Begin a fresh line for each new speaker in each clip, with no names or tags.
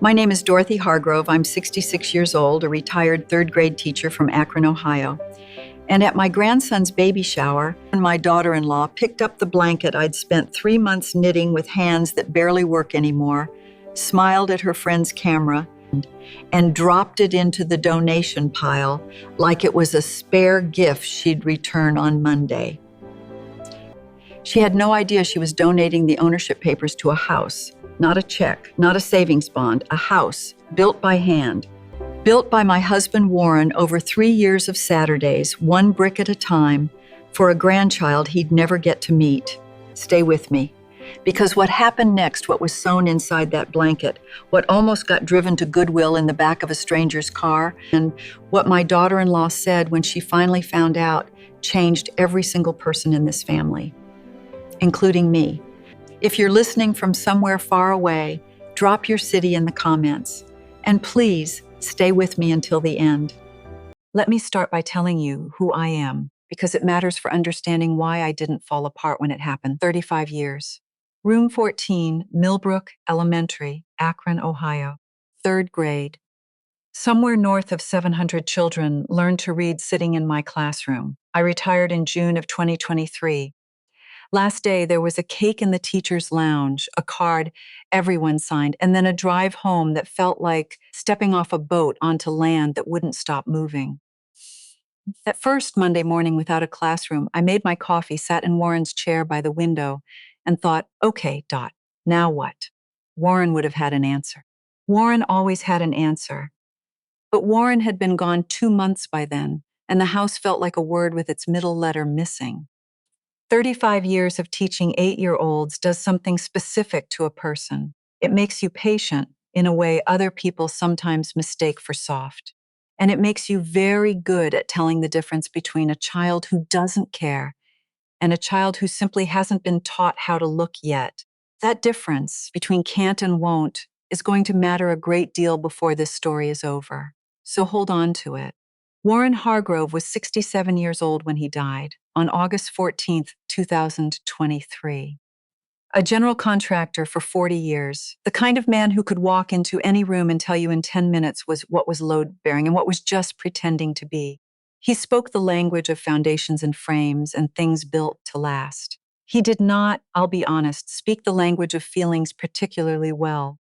My name is Dorothy Hargrove. I'm 66 years old, a retired third grade teacher from Akron, Ohio. And at my grandson's baby shower, my daughter-in-law picked up the blanket I'd spent 3 months knitting with hands that barely work anymore, smiled at her friend's camera, and dropped it into the donation pile like it was a spare gift she'd return on Monday. She had no idea she was donating the ownership papers to a house, not a check, not a savings bond, a house built by hand. Built by my husband Warren over 3 years of Saturdays, one brick at a time, for a grandchild he'd never get to meet. Stay with me. Because what happened next, what was sewn inside that blanket, what almost got driven to Goodwill in the back of a stranger's car, and what my daughter-in-law said when she finally found out, changed every single person in this family, including me. If you're listening from somewhere far away, drop your city in the comments. And please, stay with me until the end. Let me start by telling you who I am, because it matters for understanding why I didn't fall apart when it happened 35 years. Room 14, Millbrook Elementary, Akron, Ohio. 3rd grade. Somewhere north of 700 children learned to read sitting in my classroom. I retired in June of 2023. Last day, there was a cake in the teacher's lounge, a card everyone signed, and then a drive home that felt like stepping off a boat onto land that wouldn't stop moving. That first Monday morning without a classroom, I made my coffee, sat in Warren's chair by the window, and thought, okay, Dot, now what? Warren would have had an answer. Warren always had an answer. But Warren had been gone 2 months by then, and the house felt like a word with its middle letter missing. 35 years of teaching 8-year-olds does something specific to a person. It makes you patient in a way other people sometimes mistake for soft. And it makes you very good at telling the difference between a child who doesn't care and a child who simply hasn't been taught how to look yet. That difference between can't and won't is going to matter a great deal before this story is over. So hold on to it. Warren Hargrove was 67 years old when he died, on August 14th, 2023. A general contractor for 40 years, the kind of man who could walk into any room and tell you in 10 minutes what was load-bearing and what was just pretending to be. He spoke the language of foundations and frames and things built to last. He did not, I'll be honest, speak the language of feelings particularly well.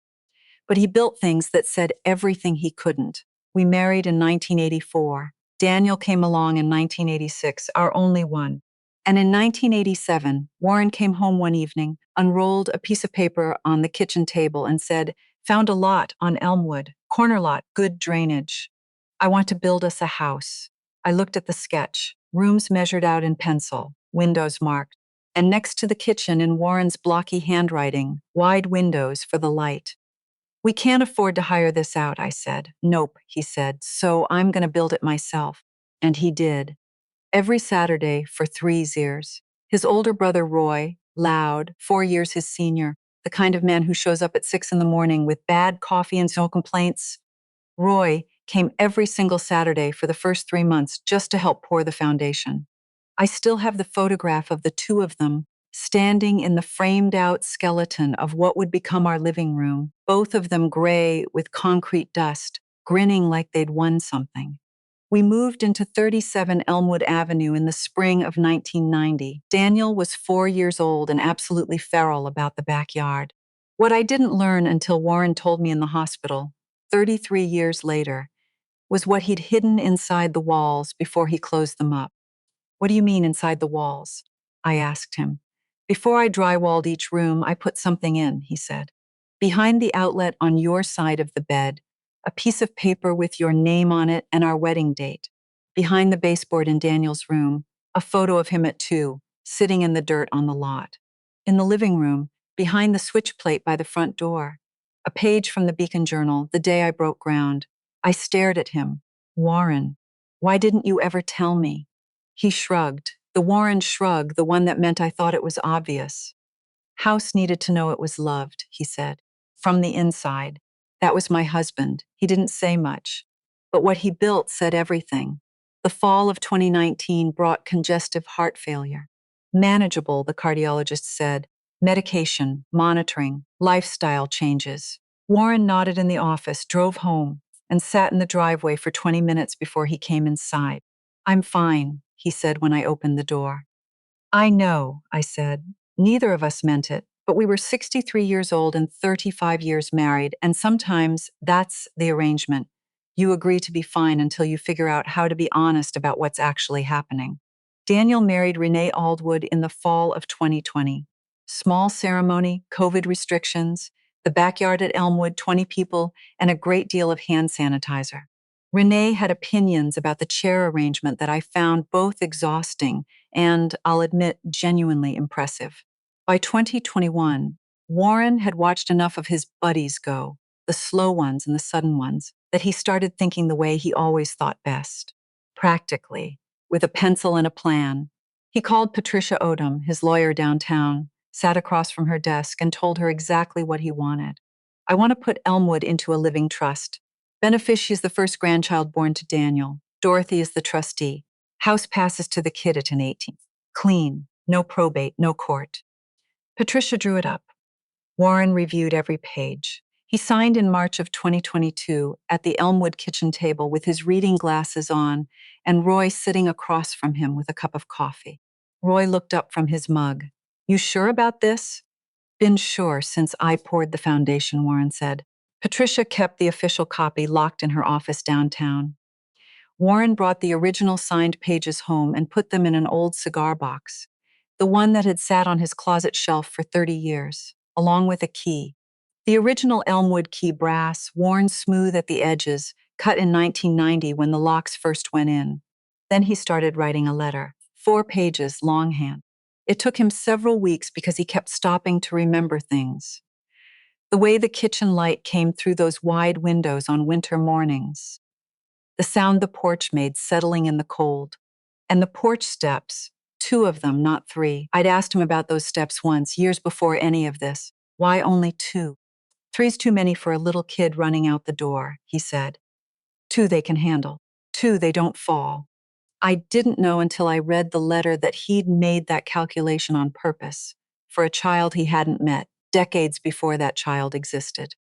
But he built things that said everything he couldn't. We married in 1984. Daniel came along in 1986, our only one. And in 1987, Warren came home one evening, unrolled a piece of paper on the kitchen table and said, "Found a lot on Elmwood, corner lot, good drainage. I want to build us a house." I looked at the sketch, rooms measured out in pencil, windows marked, and next to the kitchen in Warren's blocky handwriting, wide windows for the light. "We can't afford to hire this out," I said. "Nope," he said, "so I'm going to build it myself." And he did. Every Saturday for 3 years. His older brother Roy, loud, 4 years his senior, the kind of man who shows up at 6 a.m. with bad coffee and no complaints. Roy came every single Saturday for the first 3 months just to help pour the foundation. I still have the photograph of the two of them standing in the framed-out skeleton of what would become our living room, both of them gray with concrete dust, grinning like they'd won something. We moved into 37 Elmwood Avenue in the spring of 1990. Daniel was 4 years old and absolutely feral about the backyard. What I didn't learn until Warren told me in the hospital, 33 years later, was what he'd hidden inside the walls before he closed them up. "What do you mean inside the walls?" I asked him. "Before I drywalled each room, I put something in," he said. "Behind the outlet on your side of the bed, a piece of paper with your name on it and our wedding date. Behind the baseboard in Daniel's room, a photo of him at 2, sitting in the dirt on the lot. In the living room, behind the switch plate by the front door, a page from the Beacon Journal, the day I broke ground. I stared at him. Warren, why didn't you ever tell me?" He shrugged, the Warren shrug, the one that meant I thought it was obvious. "House needed to know it was loved," he said. "From the inside. That was my husband. He didn't say much. But what he built said everything. The fall of 2019 brought congestive heart failure. Manageable, the cardiologist said. Medication, monitoring, lifestyle changes. Warren nodded in the office, drove home, and sat in the driveway for 20 minutes before he came inside. "I'm fine," he said when I opened the door. "I know," I said. "Neither of us meant it, but we were 63 years old and 35 years married, and sometimes that's the arrangement. You agree to be fine until you figure out how to be honest about what's actually happening." Daniel married Renee Aldwood in the fall of 2020. Small ceremony, COVID restrictions, the backyard at Elmwood, 20 people, and a great deal of hand sanitizer. Renee had opinions about the chair arrangement that I found both exhausting and, I'll admit, genuinely impressive. By 2021, Warren had watched enough of his buddies go, the slow ones and the sudden ones, that he started thinking the way he always thought best. Practically, with a pencil and a plan. He called Patricia Odom, his lawyer downtown, sat across from her desk, and told her exactly what he wanted. "I want to put Elmwood into a living trust. Beneficia is the first grandchild born to Daniel. Dorothy is the trustee. House passes to the kid at an 18th. Clean, no probate, no court." Patricia drew it up. Warren reviewed every page. He signed in March of 2022 at the Elmwood kitchen table with his reading glasses on and Roy sitting across from him with a cup of coffee. Roy looked up from his mug. "You sure about this?" "Been sure since I poured the foundation," Warren said. Patricia kept the official copy locked in her office downtown. Warren brought the original signed pages home and put them in an old cigar box, the one that had sat on his closet shelf for 30 years, along with a key. The original Elmwood key, brass, worn smooth at the edges, cut in 1990 when the locks first went in. Then he started writing a letter, 4 pages, longhand. It took him several weeks because he kept stopping to remember things. The way the kitchen light came through those wide windows on winter mornings. The sound the porch made settling in the cold. And the porch steps, 2 of them, not 3. I'd asked him about those steps once, years before any of this. "Why only 2? 3's too many for a little kid running out the door," he said. 2 they can handle. 2 they don't fall." I didn't know until I read the letter that he'd made that calculation on purpose, for a child he hadn't met, decades before that child existed.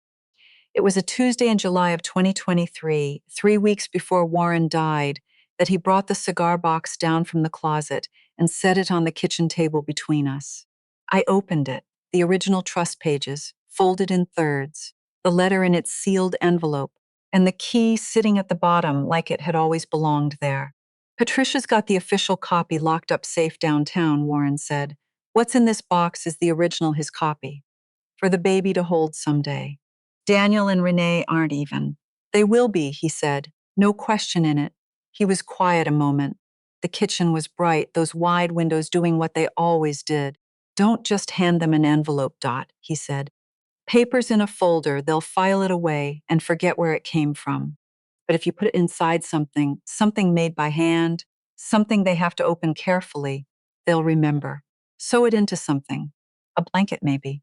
It was a Tuesday in July of 2023, 3 weeks before Warren died, that he brought the cigar box down from the closet and set it on the kitchen table between us. I opened it, the original trust pages, folded in thirds, the letter in its sealed envelope, and the key sitting at the bottom like it had always belonged there. "Patricia's got the official copy locked up safe downtown," Warren said. "What's in this box is the original, his copy, for the baby to hold someday. Daniel and Renee aren't even. They will be," he said. "No question in it." He was quiet a moment. The kitchen was bright, those wide windows doing what they always did. "Don't just hand them an envelope, Dot," he said. "Paper's in a folder, they'll file it away and forget where it came from. But if you put it inside something, something made by hand, something they have to open carefully, they'll remember. Sew it into something. A blanket, maybe.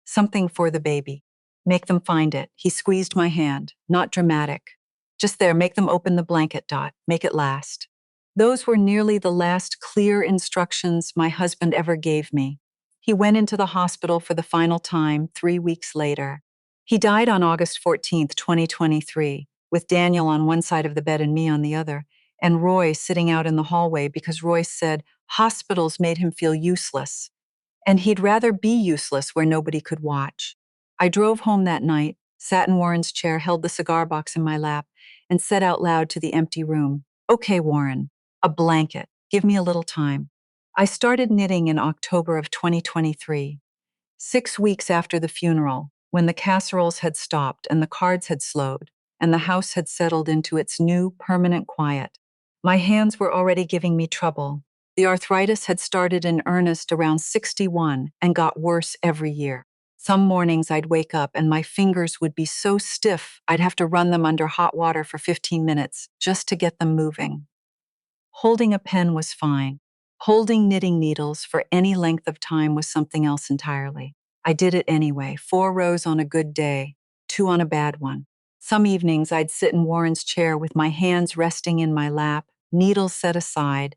Something for the baby. Make them find it." He squeezed my hand, not dramatic. "Just there, make them open the blanket, Dot. Make it last." Those were nearly the last clear instructions my husband ever gave me. He went into the hospital for the final time 3 weeks later. He died on August 14th, 2023, with Daniel on one side of the bed and me on the other, and Roy sitting out in the hallway because Roy said hospitals made him feel useless, and he'd rather be useless where nobody could watch. I drove home that night, sat in Warren's chair, held the cigar box in my lap, and said out loud to the empty room, "Okay, Warren, a blanket. Give me a little time." I started knitting in October of 2023, 6 weeks after the funeral, when the casseroles had stopped and the cards had slowed, and the house had settled into its new permanent quiet. My hands were already giving me trouble. The arthritis had started in earnest around 61 and got worse every year. Some mornings I'd wake up and my fingers would be so stiff I'd have to run them under hot water for 15 minutes just to get them moving. Holding a pen was fine. Holding knitting needles for any length of time was something else entirely. I did it anyway, 4 rows on a good day, 2 on a bad one. Some evenings I'd sit in Warren's chair with my hands resting in my lap, needles set aside,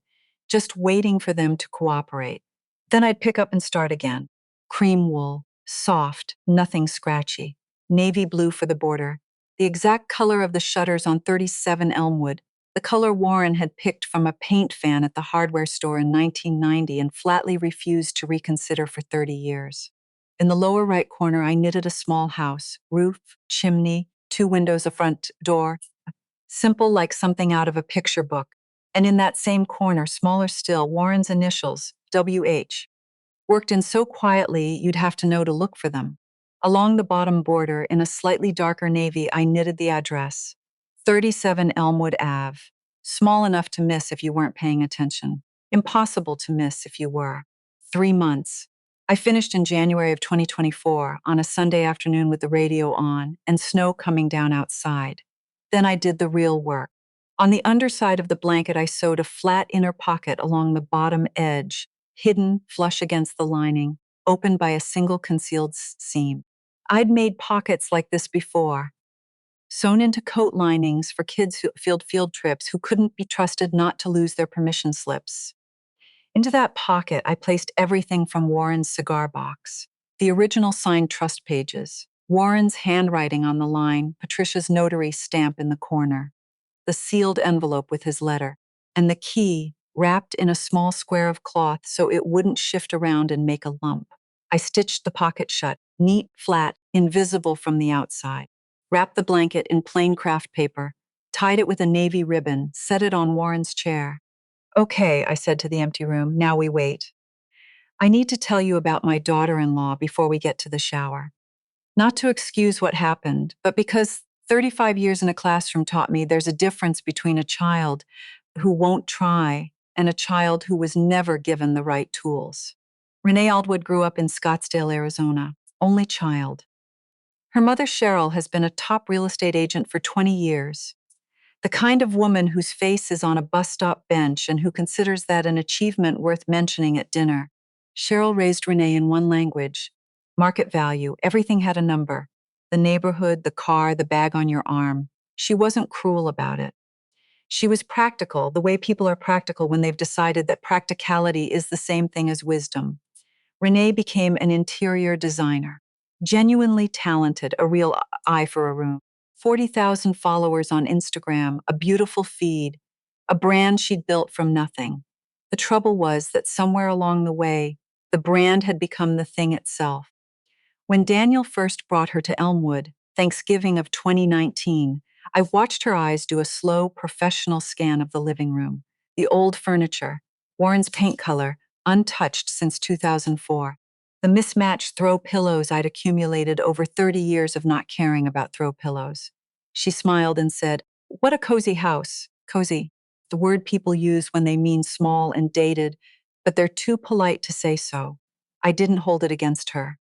just waiting for them to cooperate. Then I'd pick up and start again. Cream wool, soft, nothing scratchy. navy blue for the border, the exact color of the shutters on 37 Elmwood, the color Warren had picked from a paint fan at the hardware store in 1990 and flatly refused to reconsider for 30 years. In the lower right corner, I knitted a small house, roof, chimney, 2 windows, a front door, simple like something out of a picture book. And in that same corner, smaller still, Warren's initials, WH, worked in so quietly you'd have to know to look for them. Along the bottom border, in a slightly darker navy, I knitted the address, 37 Elmwood Ave, small enough to miss if you weren't paying attention, impossible to miss if you were. 3 months. I finished in January of 2024 on a Sunday afternoon with the radio on and snow coming down outside. Then I did the real work. On the underside of the blanket, I sewed a flat inner pocket along the bottom edge, hidden flush against the lining, opened by a single concealed seam. I'd made pockets like this before, sewn into coat linings for kids who field trips who couldn't be trusted not to lose their permission slips. Into that pocket, I placed everything from Warren's cigar box, the original signed trust pages, Warren's handwriting on the line, Patricia's notary stamp in the corner, the sealed envelope with his letter, and the key wrapped in a small square of cloth so it wouldn't shift around and make a lump. I stitched the pocket shut, neat, flat, invisible from the outside, wrapped the blanket in plain craft paper, tied it with a navy ribbon, set it on Warren's chair. Okay, I said to the empty room, now we wait. I need to tell you about my daughter-in-law before we get to the shower. Not to excuse what happened, but because 35 years in a classroom taught me there's a difference between a child who won't try and a child who was never given the right tools. Renee Aldwood grew up in Scottsdale, Arizona, only child. Her mother, Cheryl, has been a top real estate agent for 20 years. The kind of woman whose face is on a bus stop bench and who considers that an achievement worth mentioning at dinner. Cheryl raised Renee in one language. Market value, everything had a number. The neighborhood, the car, the bag on your arm. She wasn't cruel about it. She was practical, the way people are practical when they've decided that practicality is the same thing as wisdom. Renee became an interior designer, genuinely talented, a real eye for a room. 40,000 followers on Instagram, a beautiful feed, a brand she'd built from nothing. The trouble was that somewhere along the way, the brand had become the thing itself. When Daniel first brought her to Elmwood, Thanksgiving of 2019, I watched her eyes do a slow, professional scan of the living room, the old furniture, Warren's paint color, untouched since 2004. The mismatched throw pillows I'd accumulated over 30 years of not caring about throw pillows. She smiled and said, "What a cozy house." Cozy, the word people use when they mean small and dated, but they're too polite to say so. I didn't hold it against her.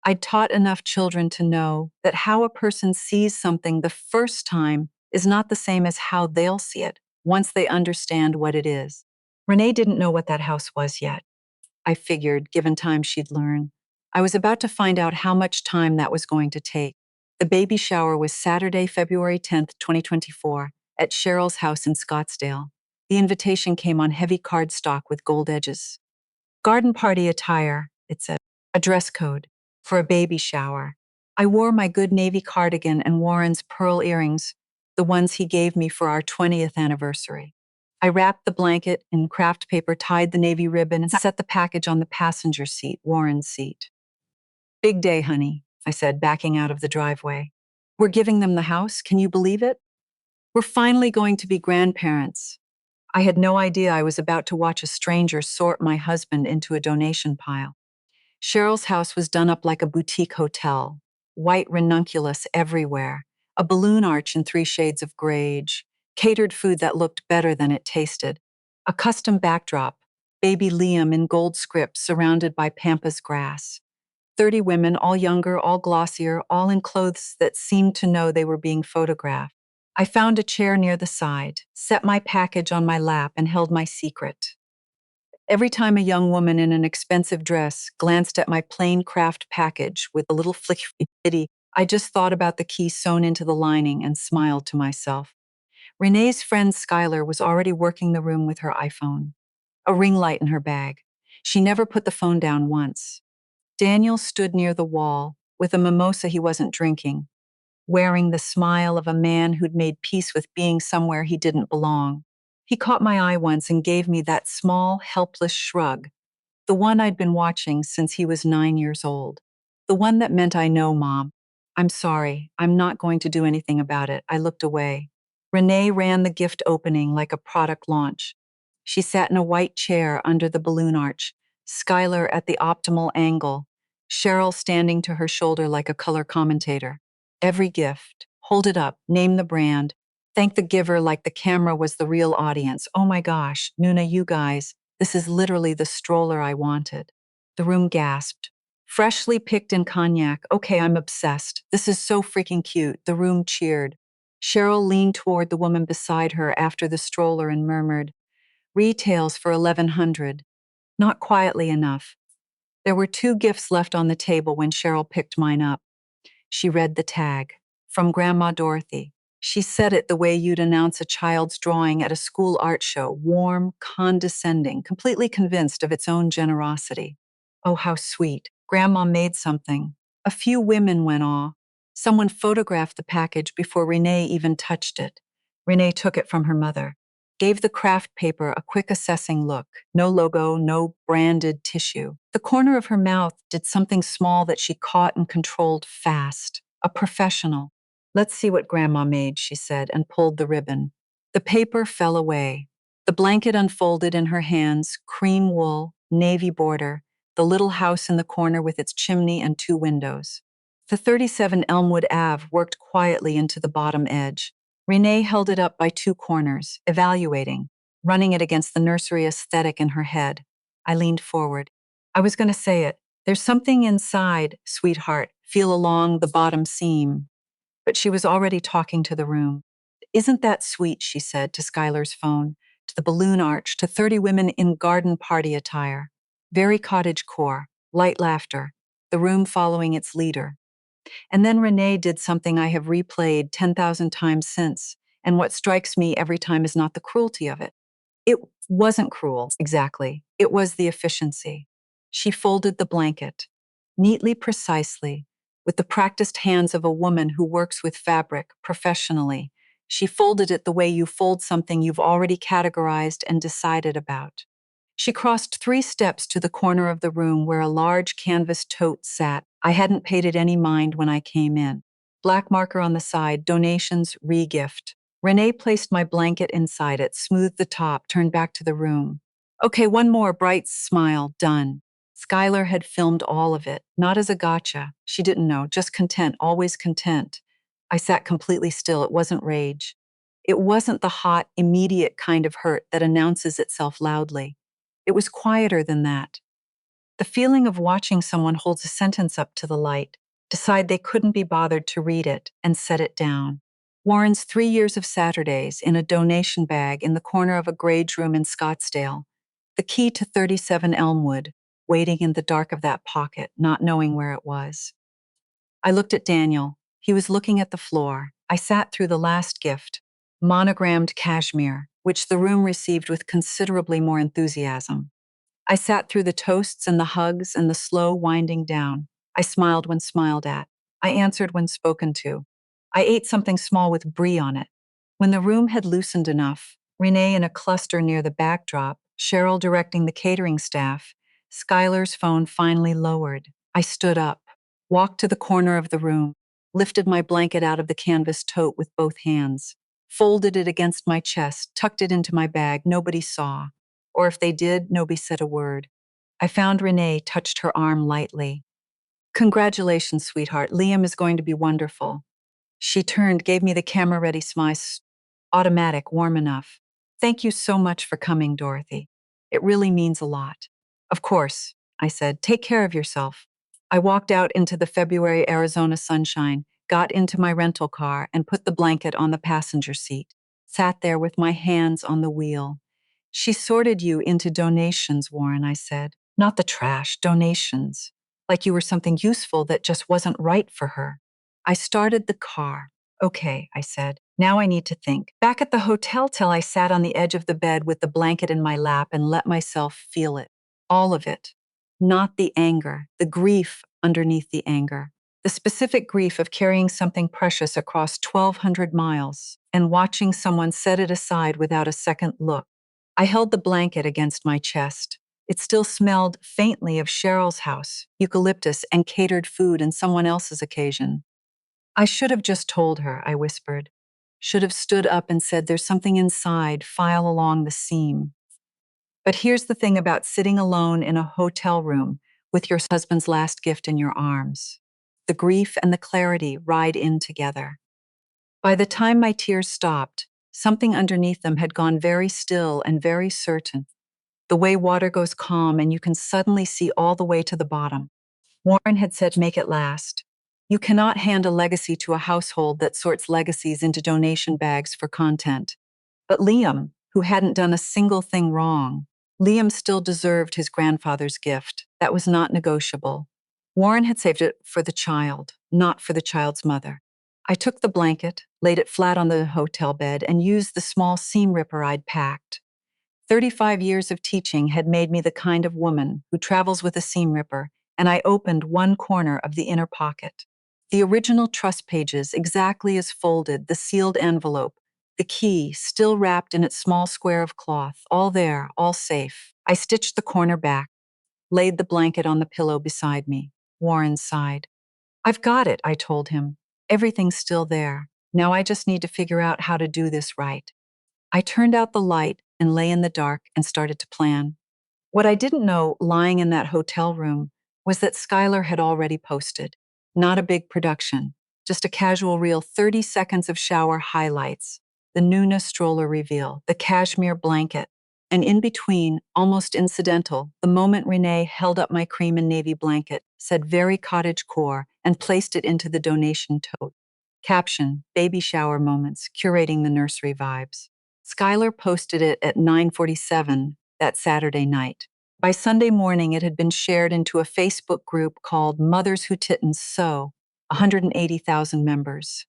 I'd taught enough children to know that how a person sees something the first time is not the same as how they'll see it once they understand what it is. Renee didn't know what that house was yet. I figured, given time, she'd learn. I was about to find out how much time that was going to take. The baby shower was Saturday, February 10th, 2024, at Cheryl's house in Scottsdale. The invitation came on heavy cardstock with gold edges. Garden party attire, it said. A dress code for a baby shower. I wore my good navy cardigan and Warren's pearl earrings, the ones he gave me for our 20th anniversary. I wrapped the blanket in craft paper, tied the navy ribbon, and set the package on the passenger seat, Warren's seat. Big day, honey, I said, backing out of the driveway. We're giving them the house, can you believe it? We're finally going to be grandparents. I had no idea I was about to watch a stranger sort my husband into a donation pile. Cheryl's house was done up like a boutique hotel, white ranunculus everywhere, a balloon arch in 3 shades of grage, catered food that looked better than it tasted, a custom backdrop, baby Liam in gold script surrounded by pampas grass. 30 women, all younger, all glossier, all in clothes that seemed to know they were being photographed. I found a chair near the side, set my package on my lap, and held my secret. Every time a young woman in an expensive dress glanced at my plain craft package with a little flicky, I just thought about the key sewn into the lining and smiled to myself. Renee's friend Skylar was already working the room with her iPhone, a ring light in her bag. She never put the phone down once. Daniel stood near the wall with a mimosa he wasn't drinking, wearing the smile of a man who'd made peace with being somewhere he didn't belong. He caught my eye once and gave me that small, helpless shrug, the one I'd been watching since he was 9 years old. The one that meant, I know, Mom. I'm sorry. I'm not going to do anything about it. I looked away. Renee ran the gift opening like a product launch. She sat in a white chair under the balloon arch, Skylar at the optimal angle, Cheryl standing to her shoulder like a color commentator. Every gift. Hold it up. Name the brand. Thank the giver like the camera was the real audience. Oh my gosh, Nuna, you guys. This is literally the stroller I wanted. The room gasped. Freshly picked in cognac. Okay, I'm obsessed. This is so freaking cute. The room cheered. Cheryl leaned toward the woman beside her after the stroller and murmured, "Retails for 1100. Not quietly enough. There were two gifts left on the table when Cheryl picked mine up. She read the tag. From Grandma Dorothy. She said it the way you'd announce a child's drawing at a school art show, warm, condescending, completely convinced of its own generosity. Oh, how sweet. Grandma made something. A few women went awe. Someone photographed the package before Renee even touched it. Renee took it from her mother, gave the craft paper a quick assessing look. No logo, no branded tissue. The corner of her mouth did something small that she caught and controlled fast. A professional. Let's see what Grandma made, she said, and pulled the ribbon. The paper fell away. The blanket unfolded in her hands, cream wool, navy border, the little house in the corner with its chimney and two windows. The 37 Elmwood Ave worked quietly into the bottom edge. Renee held it up by two corners, evaluating, running it against the nursery aesthetic in her head. I leaned forward. I was going to say it. There's something inside, sweetheart. Feel along the bottom seam. But she was already talking to the room. Isn't that sweet, she said to Skylar's phone, to the balloon arch, to 30 women in garden party attire. Very cottage core, light laughter, the room following its leader. And then Renee did something I have replayed 10,000 times since, and what strikes me every time is not the cruelty of it. It wasn't cruel, exactly. It was the efficiency. She folded the blanket, neatly, precisely, with the practiced hands of a woman who works with fabric professionally. She folded it the way you fold something you've already categorized and decided about. She crossed 3 steps to the corner of the room where a large canvas tote sat. I hadn't paid it any mind when I came in. Black marker on the side, donations, re-gift. Renee placed my blanket inside it, smoothed the top, turned back to the room. Okay, one more, bright smile, done. Skylar had filmed all of it, not as a gotcha. She didn't know, just content, always content. I sat completely still. It wasn't rage. It wasn't the hot, immediate kind of hurt that announces itself loudly. It was quieter than that. The feeling of watching someone hold a sentence up to the light, decide they couldn't be bothered to read it, and set it down. Warren's 3 years of Saturdays in a donation bag in the corner of a grage room in Scottsdale. The key to 37 Elmwood, waiting in the dark of that pocket, not knowing where it was. I looked at Daniel. He was looking at the floor. I sat through the last gift, monogrammed cashmere, which the room received with considerably more enthusiasm. I sat through the toasts and the hugs and the slow winding down. I smiled when smiled at. I answered when spoken to. I ate something small with brie on it. When the room had loosened enough, Renee in a cluster near the backdrop, Cheryl directing the catering staff, Skylar's phone finally lowered. I stood up, walked to the corner of the room, lifted my blanket out of the canvas tote with both hands, folded it against my chest, tucked it into my bag. Nobody saw. Or if they did, nobody said a word. I found Renee, touched her arm lightly. Congratulations, sweetheart. Liam is going to be wonderful. She turned, gave me the camera-ready smile, automatic, warm enough. Thank you so much for coming, Dorothy. It really means a lot. Of course, I said. Take care of yourself. I walked out into the February Arizona sunshine, got into my rental car, and put the blanket on the passenger seat. Sat there with my hands on the wheel. She sorted you into donations, Warren, I said. Not the trash, donations. Like you were something useful that just wasn't right for her. I started the car. Okay, I said. Now I need to think. Back at the hotel till I sat on the edge of the bed with the blanket in my lap and let myself feel it. All of it. Not the anger, the grief underneath the anger, The specific grief of carrying something precious across 1,200 miles and watching someone set it aside without a second look. I held the blanket against my chest. It still smelled faintly of Cheryl's house, eucalyptus, and catered food and someone else's occasion. I should have just told her, I whispered. Should have stood up and said, there's something inside, file along the seam. But here's the thing about sitting alone in a hotel room with your husband's last gift in your arms. The grief and the clarity ride in together. By the time my tears stopped, something underneath them had gone very still and very certain. The way water goes calm and you can suddenly see all the way to the bottom. Warren had said, make it last. You cannot hand a legacy to a household that sorts legacies into donation bags for content. But Liam, who hadn't done a single thing wrong, Liam still deserved his grandfather's gift. That was not negotiable. Warren had saved it for the child, not for the child's mother. I took the blanket, laid it flat on the hotel bed, and used the small seam ripper I'd packed. 35 years of teaching had made me the kind of woman who travels with a seam ripper, and I opened one corner of the inner pocket. The original trust pages, exactly as folded, the sealed envelope, the key, still wrapped in its small square of cloth, all there, all safe. I stitched the corner back, laid the blanket on the pillow beside me. Warren sighed. I've got it, I told him. Everything's still there. Now I just need to figure out how to do this right. I turned out the light and lay in the dark and started to plan. What I didn't know, lying in that hotel room, was that Skylar had already posted. Not a big production, just a casual reel, 30 seconds of shower highlights, the Nuna stroller reveal, the cashmere blanket, and in between, almost incidental, the moment Renee held up my cream and navy blanket, said very cottage core, and placed it into the donation tote. Caption, baby shower moments, curating the nursery vibes. Skylar posted it at 9:47 that Saturday night. By Sunday morning, it had been shared into a Facebook group called Mothers Who Tittens Sew, 180,000 members.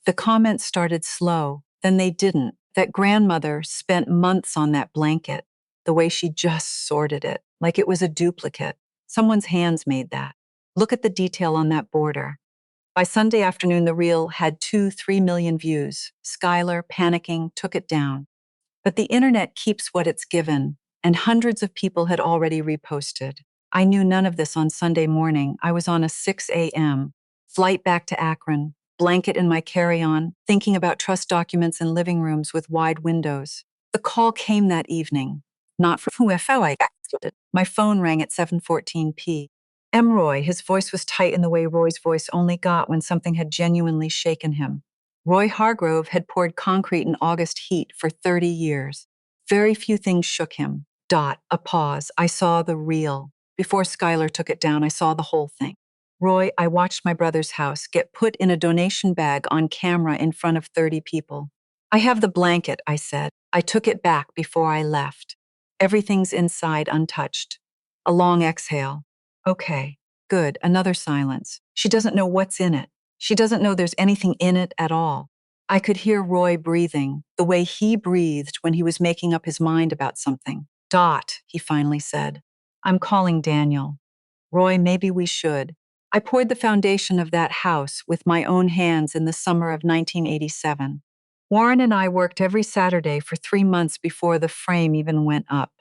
The comments started slow, then they didn't. That grandmother spent months on that blanket, the way she just sorted it, like it was a duplicate. Someone's hands made that. Look at the detail on that border. By Sunday afternoon, the reel had 3 million views. Skylar, panicking, took it down. But the internet keeps what it's given, and hundreds of people had already reposted. I knew none of this on Sunday morning. I was on a 6 a.m. flight back to Akron, blanket in my carry-on, thinking about trust documents in living rooms with wide windows. The call came that evening, not from whoever I got. My phone rang at 7:14 p. Roy, his voice was tight in the way Roy's voice only got when something had genuinely shaken him. Roy Hargrove had poured concrete in August heat for 30 years. Very few things shook him. A pause. I saw the reel. Before Skylar took it down, I saw the whole thing. Roy, I watched my brother's house get put in a donation bag on camera in front of 30 people. I have the blanket, I said. I took it back before I left. Everything's inside untouched. A long exhale. Okay, good, another silence. She doesn't know what's in it. She doesn't know there's anything in it at all. I could hear Roy breathing, the way he breathed when he was making up his mind about something. He finally said. I'm calling Daniel. Roy, maybe we should. I poured the foundation of that house with my own hands in the summer of 1987. Warren and I worked every Saturday for 3 months before the frame even went up.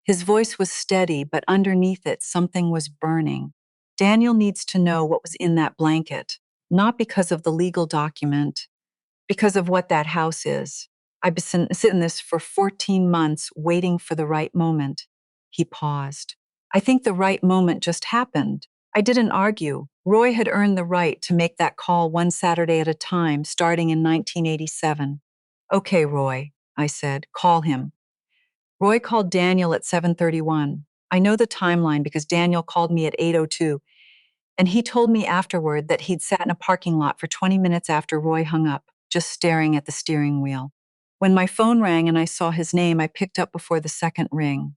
His voice was steady, but underneath it, something was burning. Daniel needs to know what was in that blanket, not because of the legal document, because of what that house is. I've been sitting this for 14 months, waiting for the right moment. He paused. I think the right moment just happened. I didn't argue. Roy had earned the right to make that call one Saturday at a time, starting in 1987. Okay, Roy, I said, call him. Roy called Daniel at 7:31. I know the timeline because Daniel called me at 8:02, and he told me afterward that he'd sat in a parking lot for 20 minutes after Roy hung up, just staring at the steering wheel. When my phone rang and I saw his name, I picked up before the second ring.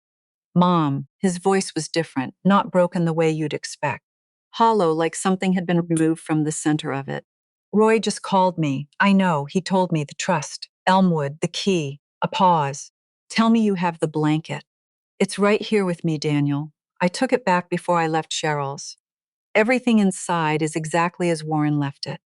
Mom. His voice was different, not broken the way you'd expect. Hollow, like something had been removed from the center of it. Roy just called me. I know, he told me the trust, Elmwood, the key, a pause. Tell me you have the blanket. It's right here with me, Daniel. I took it back before I left Cheryl's. Everything inside is exactly as Warren left it.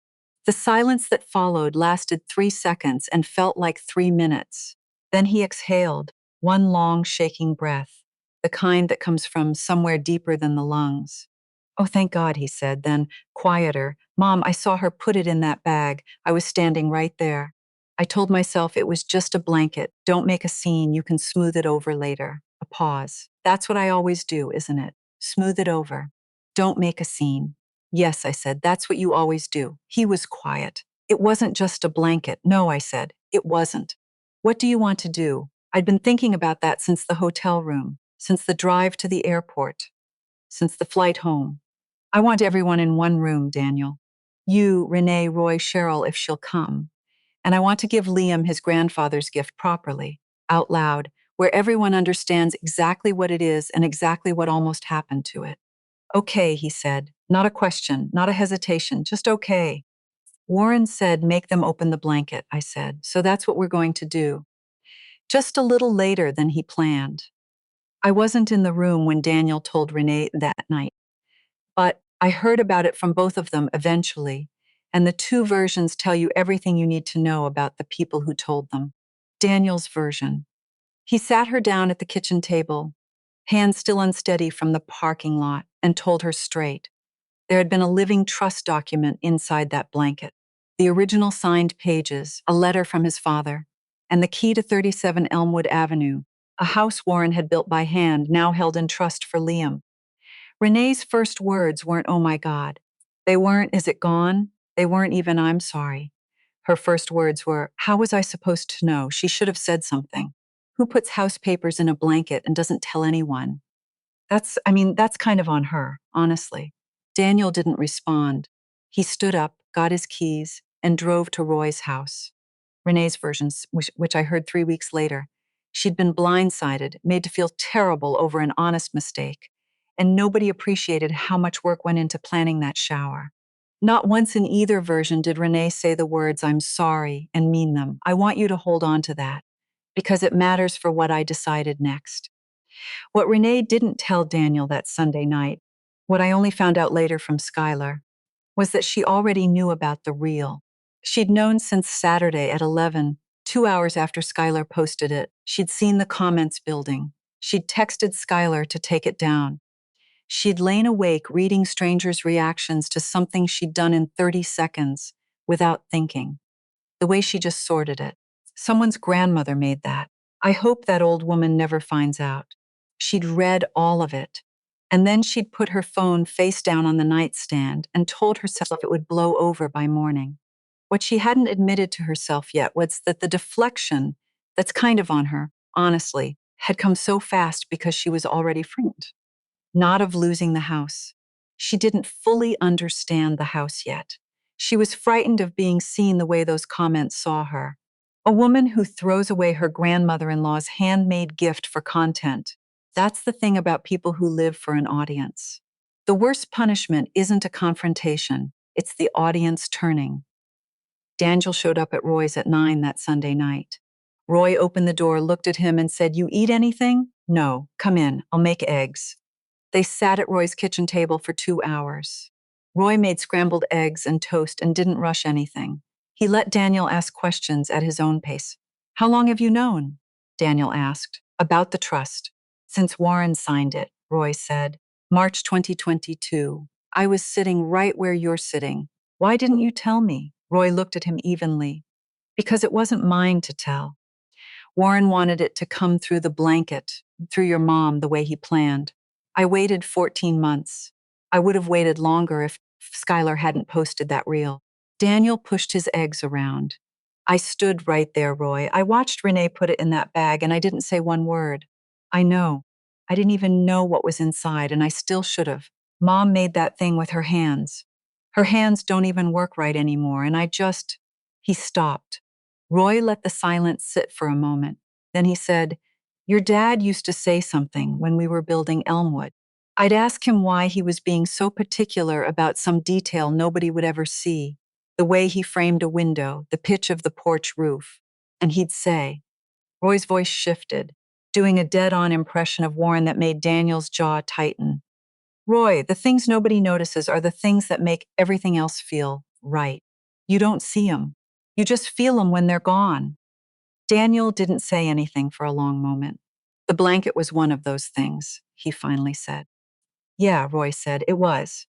The silence that followed lasted 3 seconds and felt like 3 minutes. Then he exhaled, one long, shaking breath, the kind that comes from somewhere deeper than the lungs. Oh, thank God, he said, then, quieter, Mom, I saw her put it in that bag. I was standing right there. I told myself it was just a blanket. Don't make a scene. You can smooth it over later. A pause. That's what I always do, isn't it? Smooth it over. Don't make a scene. Yes, I said, that's what you always do. He was quiet. It wasn't just a blanket. No, I said, it wasn't. What do you want to do? I'd been thinking about that since the hotel room, since the drive to the airport, since the flight home. I want everyone in one room, Daniel. You, Renee, Roy, Cheryl, if she'll come. And I want to give Liam his grandfather's gift properly, out loud, where everyone understands exactly what it is and exactly what almost happened to it. Okay, he said. Not a question, not a hesitation, just okay. Warren said, make them open the blanket, I said. So that's what we're going to do. Just a little later than he planned. I wasn't in the room when Daniel told Renee that night, but I heard about it from both of them eventually, and the two versions tell you everything you need to know about the people who told them. Daniel's version. He sat her down at the kitchen table, hands still unsteady from the parking lot, and told her straight. There had been a living trust document inside that blanket. The original signed pages, a letter from his father, and the key to 37 Elmwood Avenue, a house Warren had built by hand, now held in trust for Liam. Renee's first words weren't, oh my God. They weren't, is it gone? They weren't even, I'm sorry. Her first words were, how was I supposed to know? She should have said something. Who puts house papers in a blanket and doesn't tell anyone? That's kind of on her, honestly. Daniel didn't respond. He stood up, got his keys, and drove to Roy's house. Renee's versions, which I heard 3 weeks later. She'd been blindsided, made to feel terrible over an honest mistake, and nobody appreciated how much work went into planning that shower. Not once in either version did Renee say the words, I'm sorry, and mean them. I want you to hold on to that, because it matters for what I decided next. What Renee didn't tell Daniel that Sunday night, what I only found out later from Skylar, was that she already knew about the reel. She'd known since Saturday at 11, 2 hours after Skylar posted it. She'd seen the comments building. She'd texted Skylar to take it down. She'd lain awake reading strangers' reactions to something she'd done in 30 seconds without thinking. The way she just sorted it. Someone's grandmother made that. I hope that old woman never finds out. She'd read all of it. And then she'd put her phone face down on the nightstand and told herself it would blow over by morning. What she hadn't admitted to herself yet was that the deflection that's kind of on her, honestly, had come so fast because she was already frightened. Not of losing the house. She didn't fully understand the house yet. She was frightened of being seen the way those comments saw her. A woman who throws away her grandmother-in-law's handmade gift for content. That's the thing about people who live for an audience. The worst punishment isn't a confrontation, it's the audience turning. Daniel showed up at Roy's at 9 that Sunday night. Roy opened the door, looked at him, and said, You eat anything? No, come in, I'll make eggs. They sat at Roy's kitchen table for 2 hours. Roy made scrambled eggs and toast and didn't rush anything. He let Daniel ask questions at his own pace. How long have you known? Daniel asked. About the trust. Since Warren signed it, Roy said. March 2022. I was sitting right where you're sitting. Why didn't you tell me? Roy looked at him evenly. Because it wasn't mine to tell. Warren wanted it to come through the blanket, through your mom, the way he planned. I waited 14 months. I would have waited longer if Skylar hadn't posted that reel. Daniel pushed his eggs around. I stood right there, Roy. I watched Renee put it in that bag and I didn't say one word. I know. I didn't even know what was inside and I still should have. Mom made that thing with her hands. Her hands don't even work right anymore and He stopped. Roy let the silence sit for a moment. Then he said, Your dad used to say something when we were building Elmwood. I'd ask him why he was being so particular about some detail nobody would ever see, the way he framed a window, the pitch of the porch roof. And he'd say, Roy's voice shifted, doing a dead-on impression of Warren that made Daniel's jaw tighten. Roy, the things nobody notices are the things that make everything else feel right. You don't see them. You just feel them when they're gone. Daniel didn't say anything for a long moment. The blanket was one of those things, he finally said. Yeah, Roy said, it was.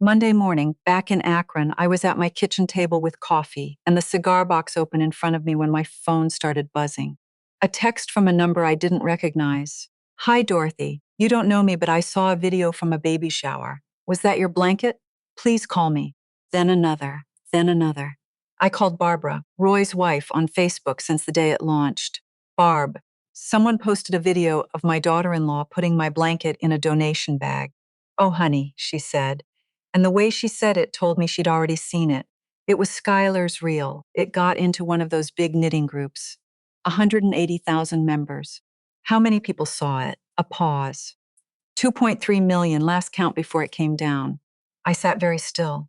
Monday morning, back in Akron, I was at my kitchen table with coffee and the cigar box open in front of me when my phone started buzzing. A text from a number I didn't recognize. Hi, Dorothy. You don't know me, but I saw a video from a baby shower. Was that your blanket? Please call me. Then another, then another. I called Barbara, Roy's wife, on Facebook since the day it launched. Barb, someone posted a video of my daughter-in-law putting my blanket in a donation bag. Oh, honey, she said. And the way she said it told me she'd already seen it. It was Skylar's reel. It got into one of those big knitting groups. 180,000 members. How many people saw it? A pause. 2.3 million, last count before it came down. I sat very still.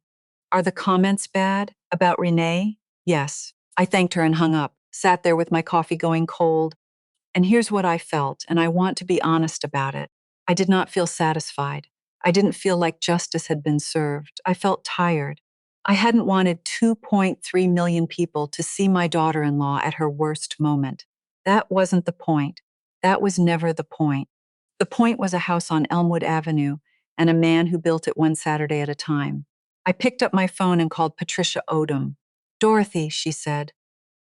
Are the comments bad? About Renee? Yes. I thanked her and hung up, sat there with my coffee going cold. And here's what I felt, and I want to be honest about it. I did not feel satisfied. I didn't feel like justice had been served. I felt tired. I hadn't wanted 2.3 million people to see my daughter-in-law at her worst moment. That wasn't the point. That was never the point. The point was a house on Elmwood Avenue and a man who built it one Saturday at a time. I picked up my phone and called Patricia Odom. Dorothy, she said,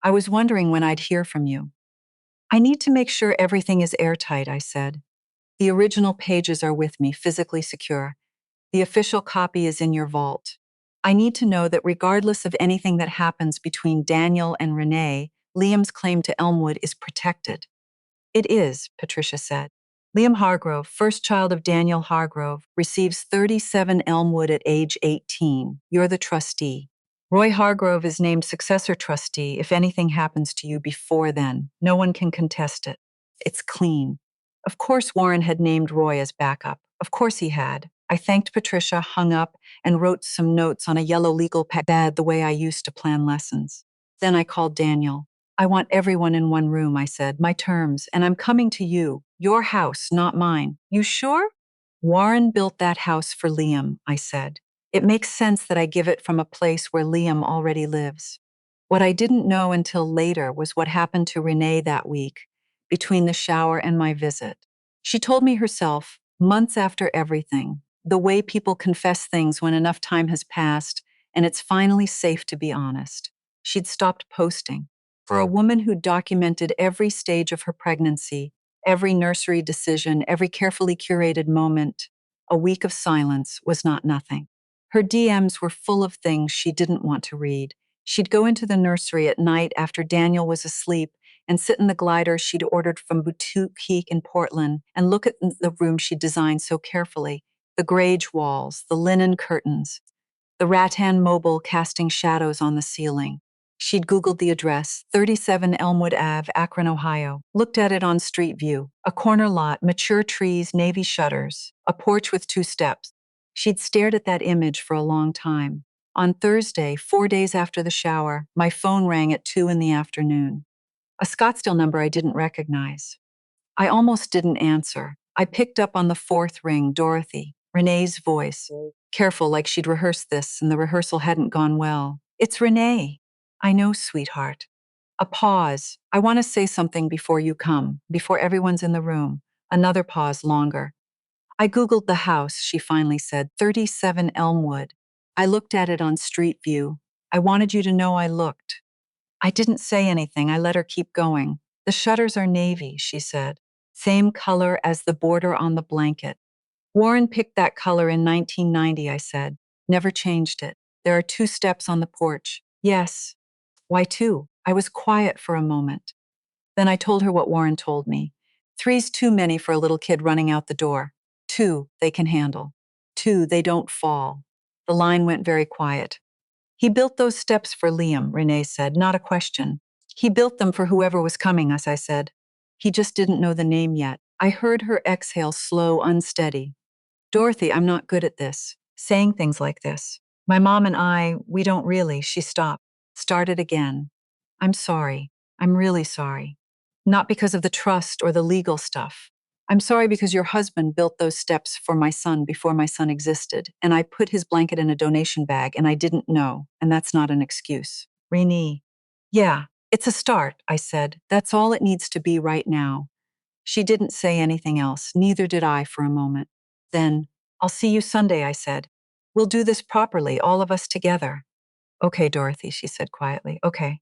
I was wondering when I'd hear from you. I need to make sure everything is airtight, I said. The original pages are with me, physically secure. The official copy is in your vault. I need to know that regardless of anything that happens between Daniel and Renee, Liam's claim to Elmwood is protected. It is, Patricia said. Liam Hargrove, first child of Daniel Hargrove, receives 37 Elmwood at age 18. You're the trustee. Roy Hargrove is named successor trustee if anything happens to you before then. No one can contest it. It's clean. Of course Warren had named Roy as backup. Of course he had. I thanked Patricia, hung up, and wrote some notes on a yellow legal pad the way I used to plan lessons. Then I called Daniel. I want everyone in one room, I said, my terms, and I'm coming to you. Your house, not mine. You sure? Warren built that house for Liam, I said. It makes sense that I give it from a place where Liam already lives. What I didn't know until later was what happened to Renee that week, between the shower and my visit. She told me herself, months after everything, the way people confess things when enough time has passed and it's finally safe to be honest. She'd stopped posting. For a woman who documented every stage of her pregnancy, every nursery decision, every carefully curated moment, a week of silence was not nothing. Her DMs were full of things she didn't want to read. She'd go into the nursery at night after Daniel was asleep and sit in the glider she'd ordered from boutique in Portland and look at the room she'd designed so carefully, the grage walls, the linen curtains, the rattan mobile casting shadows on the ceiling. She'd Googled the address, 37 Elmwood Ave, Akron, Ohio, looked at it on Street View, a corner lot, mature trees, navy shutters, a porch with 2 steps. She'd stared at that image for a long time. On Thursday, 4 days after the shower, my phone rang at 2 in the afternoon. A Scottsdale number I didn't recognize. I almost didn't answer. I picked up on the 4th ring, Dorothy, Renee's voice, careful like she'd rehearsed this and the rehearsal hadn't gone well. It's Renee. I know, sweetheart. A pause. I want to say something before you come, before everyone's in the room. Another pause, longer. I Googled the house, she finally said, 37 Elmwood. I looked at it on Street View. I wanted you to know I looked. I didn't say anything. I let her keep going. The shutters are navy, she said. Same color as the border on the blanket. Warren picked that color in 1990, I said. Never changed it. There are 2 steps on the porch. Yes. Why 2? I was quiet for a moment. Then I told her what Warren told me. 3's too many for a little kid running out the door. 2, they can handle. 2, they don't fall. The line went very quiet. He built those steps for Liam, Renee said, not a question. He built them for whoever was coming, as I said. He just didn't know the name yet. I heard her exhale, slow, unsteady. Dorothy, I'm not good at this, saying things like this. My mom and I, we don't really, she stopped, started again. I'm sorry. I'm really sorry. Not because of the trust or the legal stuff. I'm sorry because your husband built those steps for my son before my son existed, and I put his blanket in a donation bag and I didn't know, and that's not an excuse. Renee. Yeah, it's a start, I said. That's all it needs to be right now. She didn't say anything else, neither did I for a moment. Then, I'll see you Sunday, I said. We'll do this properly, all of us together. Okay, Dorothy, she said quietly. Okay.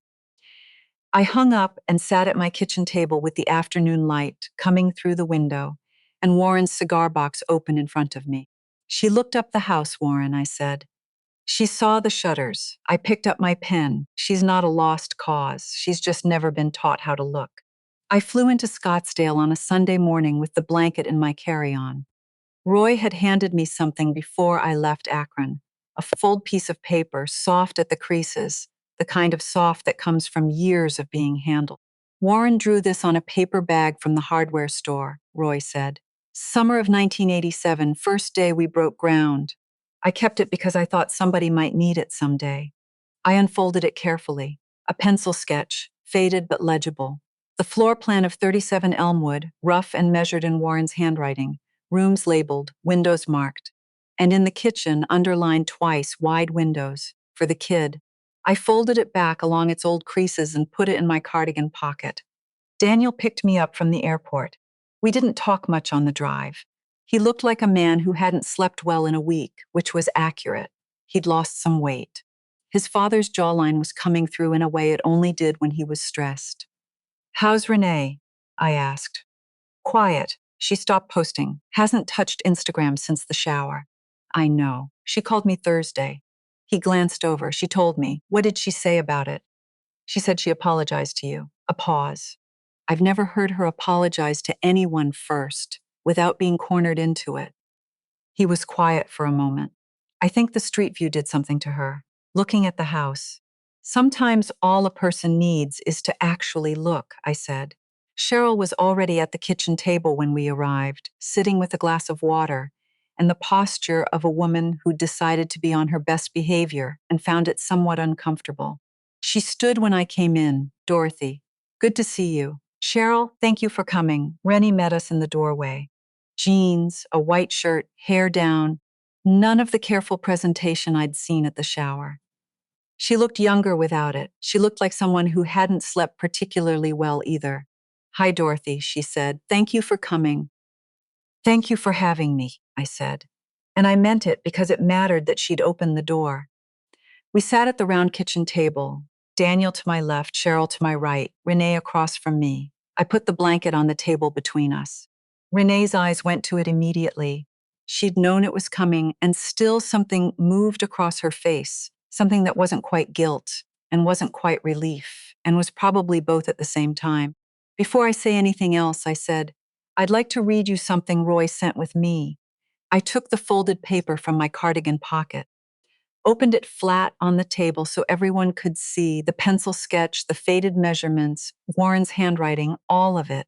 I hung up and sat at my kitchen table with the afternoon light coming through the window and Warren's cigar box open in front of me. She looked up the house, Warren, I said. She saw the shutters. I picked up my pen. She's not a lost cause. She's just never been taught how to look. I flew into Scottsdale on a Sunday morning with the blanket in my carry-on. Roy had handed me something before I left Akron, a folded piece of paper, soft at the creases, the kind of soft that comes from years of being handled. Warren drew this on a paper bag from the hardware store, Roy said. Summer of 1987, first day we broke ground. I kept it because I thought somebody might need it someday. I unfolded it carefully, a pencil sketch, faded but legible. The floor plan of 37 Elmwood, rough and measured in Warren's handwriting, rooms labeled, windows marked, and in the kitchen, underlined twice, wide windows, for the kid. I folded it back along its old creases and put it in my cardigan pocket. Daniel picked me up from the airport. We didn't talk much on the drive. He looked like a man who hadn't slept well in a week, which was accurate. He'd lost some weight. His father's jawline was coming through in a way it only did when he was stressed. How's Renee? I asked. Quiet. She stopped posting. Hasn't touched Instagram since the shower. I know. She called me Thursday. He glanced over. She told me. What did she say about it? She said she apologized to you. A pause. I've never heard her apologize to anyone first, without being cornered into it. He was quiet for a moment. I think the street view did something to her. Looking at the house. Sometimes all a person needs is to actually look, I said. Cheryl was already at the kitchen table when we arrived, sitting with a glass of water, and the posture of a woman who decided to be on her best behavior and found it somewhat uncomfortable. She stood when I came in. Dorothy, good to see you. Cheryl, thank you for coming. Rennie met us in the doorway. Jeans, a white shirt, hair down, none of the careful presentation I'd seen at the shower. She looked younger without it. She looked like someone who hadn't slept particularly well either. Hi, Dorothy, she said. Thank you for coming. Thank you for having me, I said. And I meant it because it mattered that she'd opened the door. We sat at the round kitchen table, Daniel to my left, Cheryl to my right, Renee across from me. I put the blanket on the table between us. Renee's eyes went to it immediately. She'd known it was coming, and still something moved across her face, something that wasn't quite guilt and wasn't quite relief, and was probably both at the same time. Before I say anything else, I said, I'd like to read you something Roy sent with me. I took the folded paper from my cardigan pocket, opened it flat on the table so everyone could see the pencil sketch, the faded measurements, Warren's handwriting, all of it.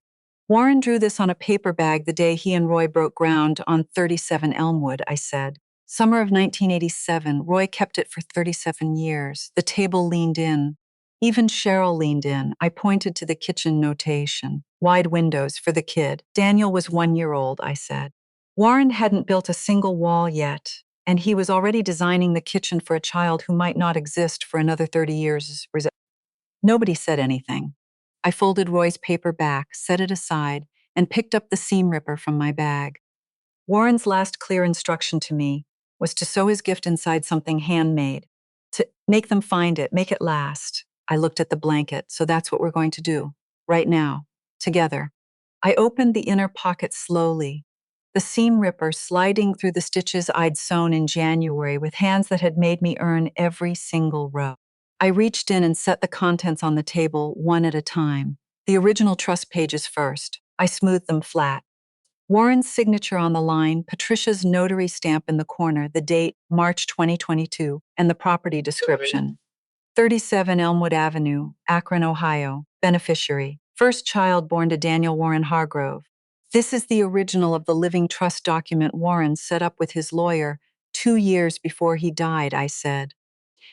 Warren drew this on a paper bag the day he and Roy broke ground on 37 Elmwood, I said. Summer of 1987, Roy kept it for 37 years. The table leaned in. Even Cheryl leaned in. I pointed to the kitchen notation. Wide windows for the kid. Daniel was 1 year old, I said. Warren hadn't built a single wall yet, and he was already designing the kitchen for a child who might not exist for another 30 years. Nobody said anything. I folded Roy's paper back, set it aside, and picked up the seam ripper from my bag. Warren's last clear instruction to me was to sew his gift inside something handmade, to make them find it, make it last. I looked at the blanket, so that's what we're going to do, right now, together. I opened the inner pocket slowly, the seam ripper sliding through the stitches I'd sewn in January with hands that had made me earn every single row. I reached in and set the contents on the table one at a time. The original trust pages first. I smoothed them flat. Warren's signature on the line, Patricia's notary stamp in the corner, the date, March 2022, and the property description. 37 Elmwood Avenue, Akron, Ohio. Beneficiary. First child born to Daniel Warren Hargrove. This is the original of the living trust document Warren set up with his lawyer 2 years before he died, I said.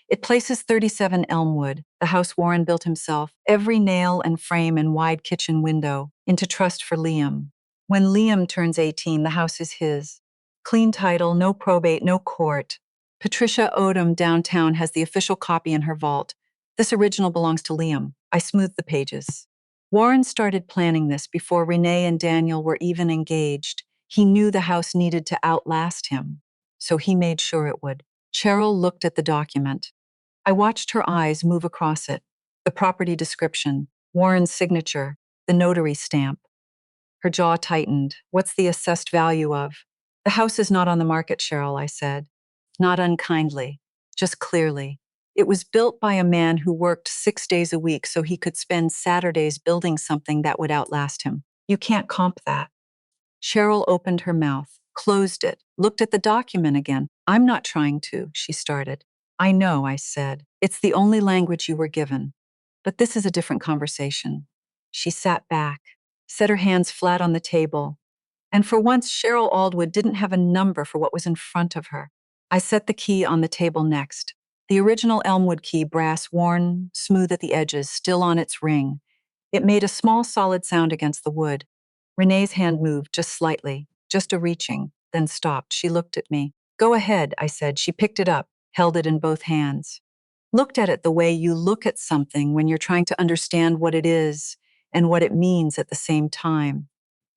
It places 37 Elmwood, the house Warren built himself, every nail and frame and wide kitchen window, into trust for Liam. When Liam turns 18, the house is his. Clean title, no probate, no court. Patricia Odom downtown has the official copy in her vault. This original belongs to Liam. I smoothed the pages. Warren started planning this before Renee and Daniel were even engaged. He knew the house needed to outlast him, so he made sure it would. Cheryl looked at the document. I watched her eyes move across it. The property description, Warren's signature, the notary stamp. Her jaw tightened. What's the assessed value of? The house is not on the market, Cheryl, I said. Not unkindly, just clearly. It was built by a man who worked 6 days a week so he could spend Saturdays building something that would outlast him. You can't comp that. Cheryl opened her mouth, closed it, looked at the document again. I'm not trying to, she started. I know, I said. It's the only language you were given. But this is a different conversation. She sat back, set her hands flat on the table, and for once Cheryl Aldwood didn't have a number for what was in front of her. I set the key on the table next. The original Elmwood key, brass, worn, smooth at the edges, still on its ring. It made a small solid sound against the wood. Renee's hand moved just slightly, just a reaching, then stopped. She looked at me. Go ahead, I said. She picked it up, held it in both hands. Looked at it the way you look at something when you're trying to understand what it is and what it means at the same time.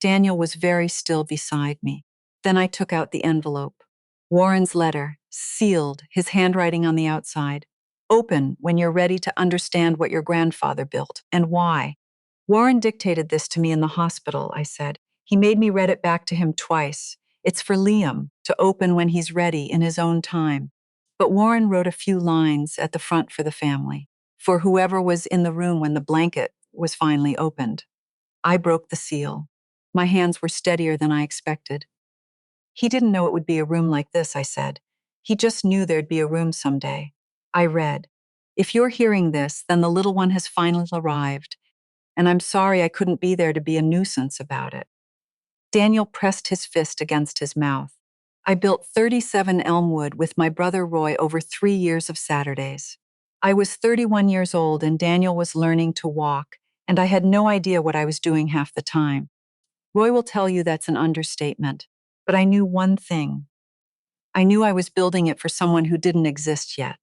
Daniel was very still beside me. Then I took out the envelope. Warren's letter, sealed, his handwriting on the outside. Open when you're ready to understand what your grandfather built and why. Warren dictated this to me in the hospital, I said. He made me read it back to him twice. It's for Liam to open when he's ready in his own time. But Warren wrote a few lines at the front for the family, for whoever was in the room when the blanket was finally opened. I broke the seal. My hands were steadier than I expected. He didn't know it would be a room like this, I said. He just knew there'd be a room someday. I read, if you're hearing this, then the little one has finally arrived, and I'm sorry I couldn't be there to be a nuisance about it. Daniel pressed his fist against his mouth. I built 37 Elmwood with my brother Roy over 3 years of Saturdays. I was 31 years old and Daniel was learning to walk, and I had no idea what I was doing half the time. Roy will tell you that's an understatement, but I knew one thing. I knew I was building it for someone who didn't exist yet.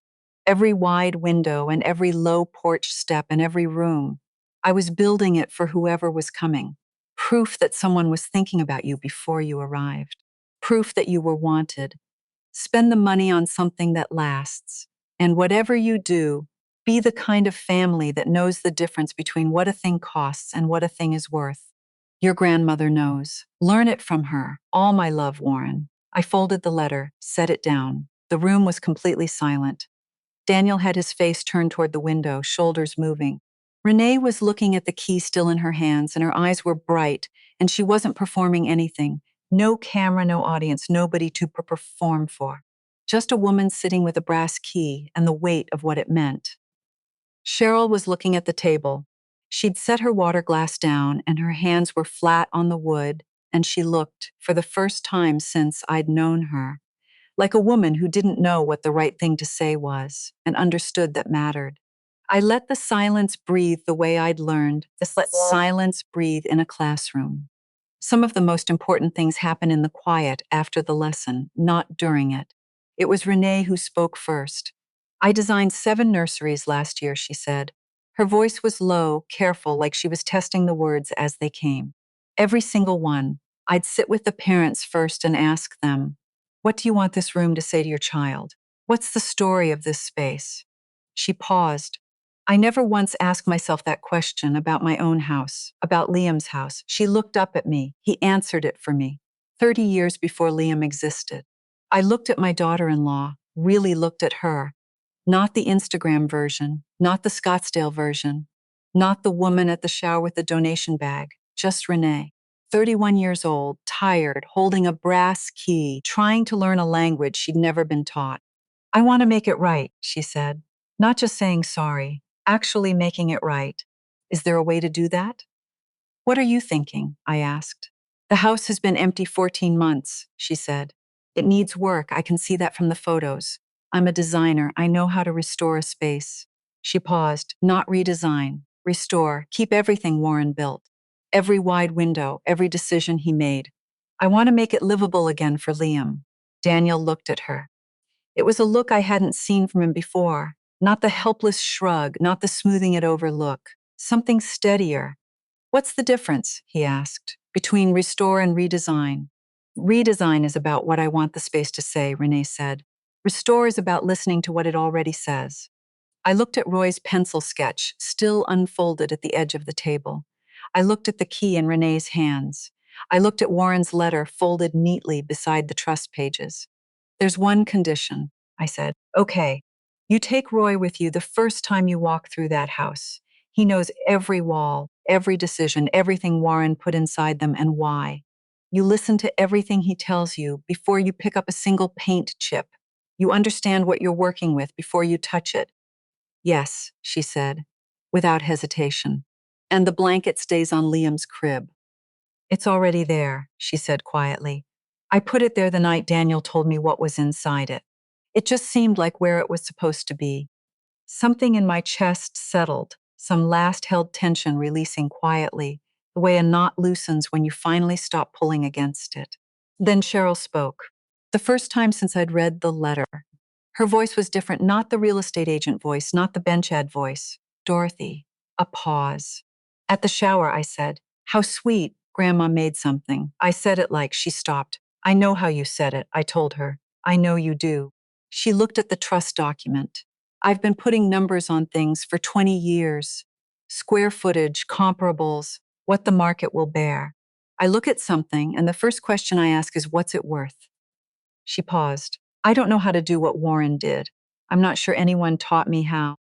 Every wide window and every low porch step and every room. I was building it for whoever was coming. Proof that someone was thinking about you before you arrived. Proof that you were wanted. Spend the money on something that lasts. And whatever you do, be the kind of family that knows the difference between what a thing costs and what a thing is worth. Your grandmother knows. Learn it from her. All my love, Warren. I folded the letter, set it down. The room was completely silent. Daniel had his face turned toward the window, shoulders moving. Renee was looking at the key still in her hands, and her eyes were bright, and she wasn't performing anything. No camera, no audience, nobody to perform for. Just a woman sitting with a brass key and the weight of what it meant. Cheryl was looking at the table. She'd set her water glass down, and her hands were flat on the wood, and she looked, for the first time since I'd known her, like a woman who didn't know what the right thing to say was and understood that mattered. I let the silence breathe the way I'd learned. Just let silence breathe in a classroom. Some of the most important things happen in the quiet after the lesson, not during it. It was Renee who spoke first. I designed 7 nurseries last year, she said. Her voice was low, careful, like she was testing the words as they came. Every single one. I'd sit with the parents first and ask them, what do you want this room to say to your child? What's the story of this space? She paused. I never once asked myself that question about my own house, about Liam's house. She looked up at me. He answered it for me. 30 years before Liam existed. I looked at my daughter-in-law, really looked at her. Not the Instagram version, not the Scottsdale version, not the woman at the shower with the donation bag, just Renee. 31 years old, tired, holding a brass key, trying to learn a language she'd never been taught. I want to make it right, she said. Not just saying sorry, actually making it right. Is there a way to do that? What are you thinking? I asked. The house has been empty 14 months, she said. It needs work. I can see that from the photos. I'm a designer. I know how to restore a space. She paused. Not redesign. Restore. Keep everything Warren built. every wide window, every decision he made. I want to make it livable again for Liam. Daniel looked at her. It was a look I hadn't seen from him before. Not the helpless shrug, not the smoothing it over look. Something steadier. What's the difference, he asked, between restore and redesign? Redesign is about what I want the space to say, Renee said. Restore is about listening to what it already says. I looked at Roy's pencil sketch, still unfolded at the edge of the table. I looked at the key in Renee's hands. I looked at Warren's letter folded neatly beside the trust pages. There's one condition, I said. Okay, you take Roy with you the first time you walk through that house. He knows every wall, every decision, everything Warren put inside them and why. You listen to everything he tells you before you pick up a single paint chip. You understand what you're working with before you touch it. Yes, she said, without hesitation. And the blanket stays on Liam's crib. It's already there, she said quietly. I put it there the night Daniel told me what was inside it. It just seemed like where it was supposed to be. Something in my chest settled, some last held tension releasing quietly, the way a knot loosens when you finally stop pulling against it. Then Cheryl spoke. The first time since I'd read the letter. Her voice was different, not the real estate agent voice, not the bench ad voice. Dorothy. A pause. At the shower, I said, "How sweet, Grandma made something." I said it like she stopped. "I know how you said it," I told her. "I know you do." She looked at the trust document. I've been putting numbers on things for 20 years. Square footage, comparables, what the market will bear. I look at something, and the first question I ask is, what's it worth? She paused. I don't know how to do what Warren did. I'm not sure anyone taught me how.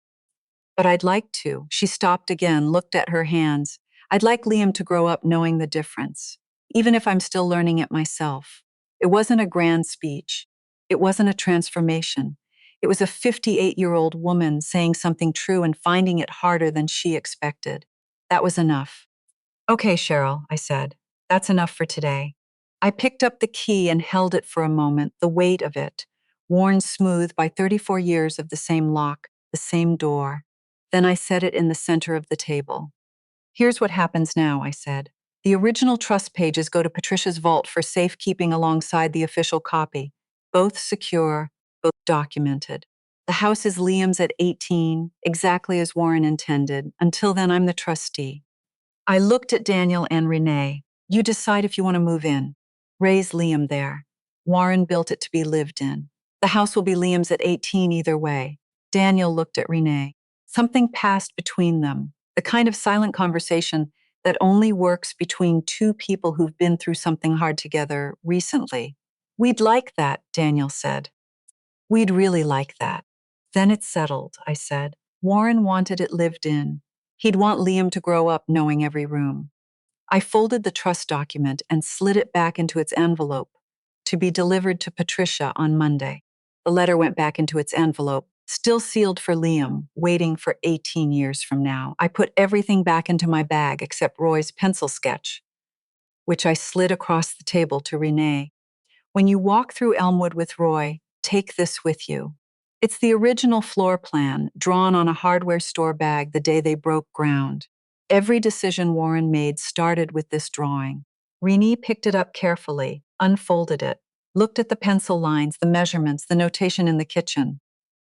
But I'd like to. She stopped again, looked at her hands. I'd like Liam to grow up knowing the difference, even if I'm still learning it myself. It wasn't a grand speech. It wasn't a transformation. It was a 58-year-old woman saying something true and finding it harder than she expected. That was enough. Okay, Cheryl, I said. That's enough for today. I picked up the key and held it for a moment, the weight of it, worn smooth by 34 years of the same lock, the same door. Then I set it in the center of the table. Here's what happens now, I said. The original trust pages go to Patricia's vault for safekeeping alongside the official copy, both secure, both documented. The house is Liam's at 18, exactly as Warren intended. Until then, I'm the trustee. I looked at Daniel and Renee. You decide if you want to move in. Raise Liam there. Warren built it to be lived in. The house will be Liam's at 18 either way. Daniel looked at Renee. Something passed between them, the kind of silent conversation that only works between two people who've been through something hard together recently. We'd like that, Daniel said. We'd really like that. Then it settled, I said. Warren wanted it lived in. He'd want Liam to grow up knowing every room. I folded the trust document and slid it back into its envelope, to be delivered to Patricia on Monday. The letter went back into its envelope, still sealed for Liam, waiting for 18 years from now. I put everything back into my bag except Roy's pencil sketch, which I slid across the table to Renee. When you walk through Elmwood with Roy, take this with you. It's the original floor plan, drawn on a hardware store bag the day they broke ground. Every decision Warren made started with this drawing. Renee picked it up carefully, unfolded it, looked at the pencil lines, the measurements, the notation in the kitchen.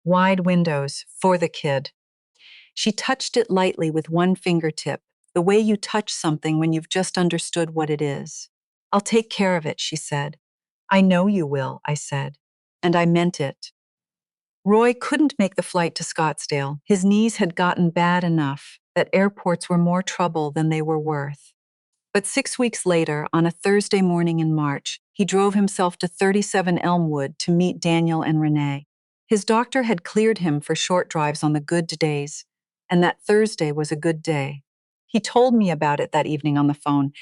Wide windows, for the kid. She touched it lightly with one fingertip, the way you touch something when you've just understood what it is. I'll take care of it, she said. I know you will, I said. And I meant it. Roy couldn't make the flight to Scottsdale. His knees had gotten bad enough that airports were more trouble than they were worth. But 6 weeks later, on a Thursday morning in March, he drove himself to 37 Elmwood to meet Daniel and Renee. His doctor had cleared him for short drives on the good days, and that Thursday was a good day. He told me about it that evening on the phone,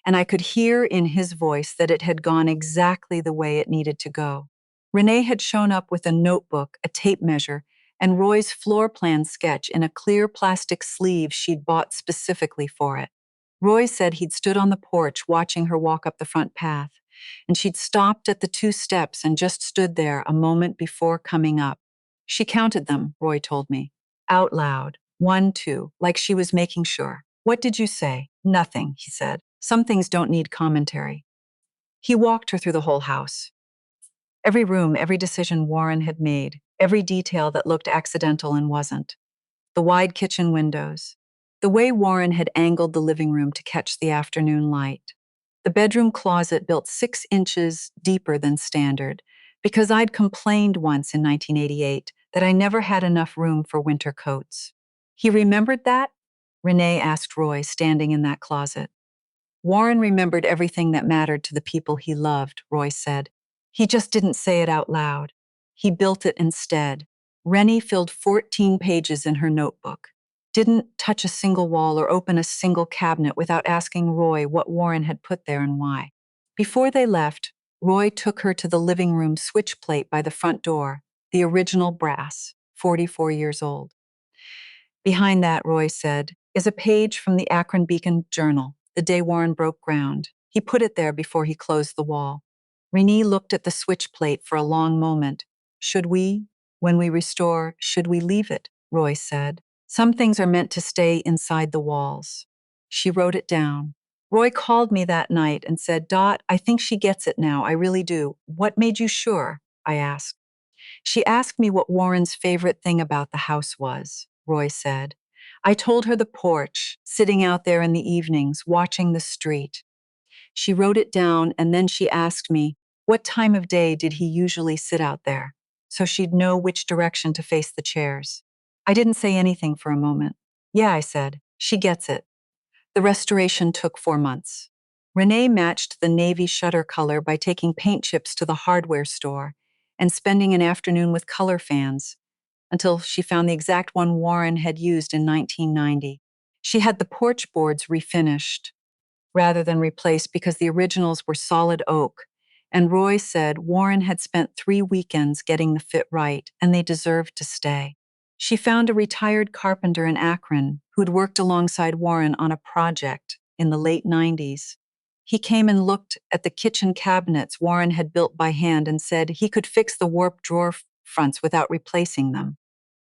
and I could hear in his voice that it had gone exactly the way it needed to go. Renee had shown up with a notebook, a tape measure, and Roy's floor plan sketch in a clear plastic sleeve she'd bought specifically for it. Roy said he'd stood on the porch watching her walk up the front path, and she'd stopped at the 2 steps and just stood there a moment before coming up. She counted them, Roy told me, out loud, 1, 2, like she was making sure. What did you say? Nothing, he said. Some things don't need commentary. He walked her through the whole house. Every room, every decision Warren had made, every detail that looked accidental and wasn't. The wide kitchen windows, the way Warren had angled the living room to catch the afternoon light, the bedroom closet built 6 inches deeper than standard, because I'd complained once in 1988 that I never had enough room for winter coats. He remembered that? Renee asked Roy, standing in that closet. Warren remembered everything that mattered to the people he loved, Roy said. He just didn't say it out loud. He built it instead. Rennie filled 14 pages in her notebook, didn't touch a single wall or open a single cabinet without asking Roy what Warren had put there and why. Before they left, Roy took her to the living room switch plate by the front door, the original brass, 44 years old. Behind that, Roy said, is a page from the Akron Beacon Journal, the day Warren broke ground. He put it there before he closed the wall. Renee looked at the switch plate for a long moment. When we restore, should we leave it? Roy said. Some things are meant to stay inside the walls. She wrote it down. Roy called me that night and said, Dot, I think she gets it now, I really do. What made you sure? I asked. She asked me what Warren's favorite thing about the house was, Roy said. I told her the porch, sitting out there in the evenings, watching the street. She wrote it down, and then she asked me, what time of day did he usually sit out there? So she'd know which direction to face the chairs. I didn't say anything for a moment. Yeah, I said, she gets it. The restoration took 4 months. Renee matched the navy shutter color by taking paint chips to the hardware store and spending an afternoon with color fans until she found the exact one Warren had used in 1990. She had the porch boards refinished rather than replaced because the originals were solid oak, and Roy said Warren had spent 3 weekends getting the fit right, and they deserved to stay. She found a retired carpenter in Akron who'd worked alongside Warren on a project in the late 90s. He came and looked at the kitchen cabinets Warren had built by hand and said he could fix the warped drawer fronts without replacing them.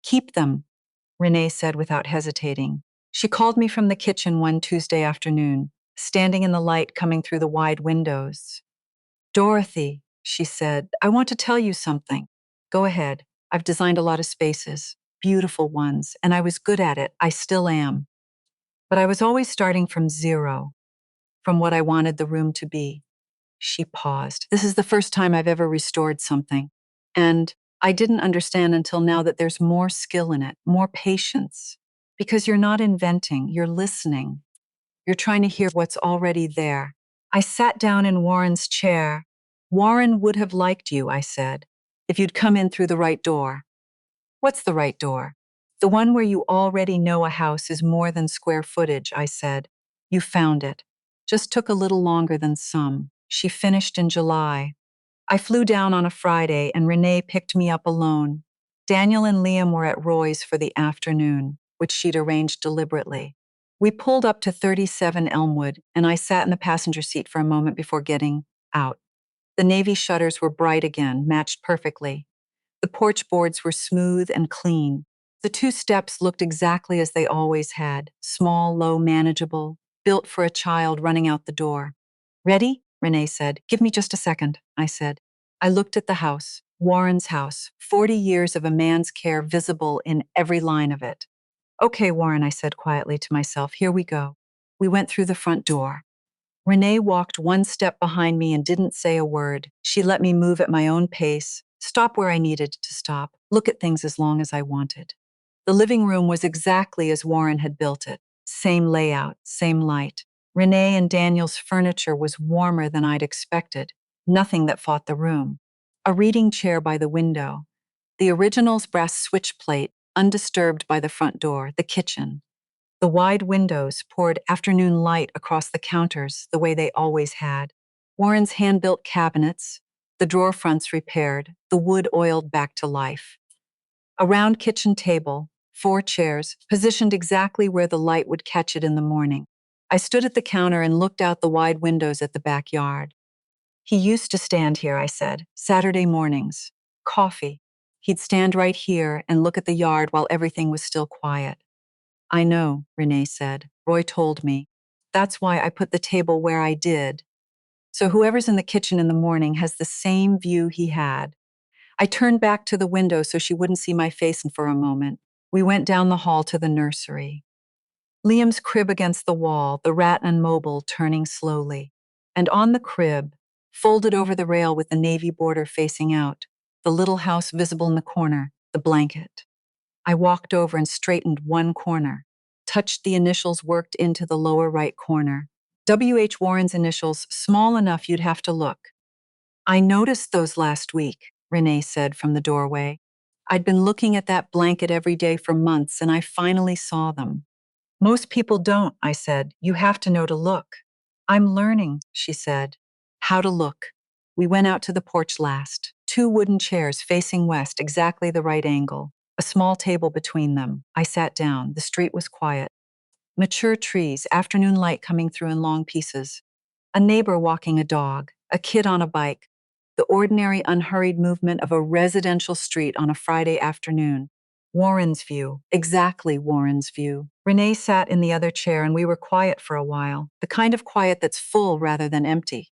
Keep them, Renee said without hesitating. She called me from the kitchen one Tuesday afternoon, standing in the light coming through the wide windows. Dorothy, she said, I want to tell you something. Go ahead. I've designed a lot of spaces, beautiful ones, and I was good at it. I still am. But I was always starting from zero, from what I wanted the room to be. She paused. This is the first time I've ever restored something. And I didn't understand until now that there's more skill in it, more patience. Because you're not inventing, you're listening. You're trying to hear what's already there. I sat down in Warren's chair. Warren would have liked you, I said, if you'd come in through the right door. What's the right door? The one where you already know a house is more than square footage, I said. You found it. Just took a little longer than some. She finished in July. I flew down on a Friday and Renee picked me up alone. Daniel and Liam were at Roy's for the afternoon, which she'd arranged deliberately. We pulled up to 37 Elmwood, and I sat in the passenger seat for a moment before getting out. The navy shutters were bright again, matched perfectly. The porch boards were smooth and clean. The 2 steps looked exactly as they always had, small, low, manageable, built for a child running out the door. Ready? Renee said. Give me just a second, I said. I looked at the house, Warren's house, 40 years of a man's care visible in every line of it. Okay, Warren, I said quietly to myself, here we go. We went through the front door. Renee walked 1 step behind me and didn't say a word. She let me move at my own pace, stop where I needed to stop, look at things as long as I wanted. The living room was exactly as Warren had built it. Same layout, same light. Renee and Daniel's furniture was warmer than I'd expected. Nothing that fought the room. A reading chair by the window. The original's brass switch plate, undisturbed by the front door, the kitchen. The wide windows poured afternoon light across the counters the way they always had. Warren's hand-built cabinets, the drawer fronts repaired, the wood oiled back to life. A round kitchen table, 4 chairs, positioned exactly where the light would catch it in the morning. I stood at the counter and looked out the wide windows at the backyard. He used to stand here, I said, Saturday mornings. Coffee. He'd stand right here and look at the yard while everything was still quiet. I know, Renee said. Roy told me. That's why I put the table where I did. So whoever's in the kitchen in the morning has the same view he had. I turned back to the window so she wouldn't see my face for a moment. We went down the hall to the nursery. Liam's crib against the wall, the rattan mobile turning slowly. And on the crib, folded over the rail with the navy border facing out, the little house visible in the corner, the blanket. I walked over and straightened one corner, touched the initials worked into the lower right corner. W.H. Warren's initials, small enough you'd have to look. I noticed those last week, Renee said from the doorway. I'd been looking at that blanket every day for months, and I finally saw them. Most people don't, I said. You have to know to look. I'm learning, she said. How to look. We went out to the porch last. 2 wooden chairs facing west, exactly the right angle. A small table between them. I sat down. The street was quiet. Mature trees, afternoon light coming through in long pieces. A neighbor walking a dog, a kid on a bike. The ordinary, unhurried movement of a residential street on a Friday afternoon. Warren's view, exactly Warren's view. Renee sat in the other chair and we were quiet for a while, the kind of quiet that's full rather than empty.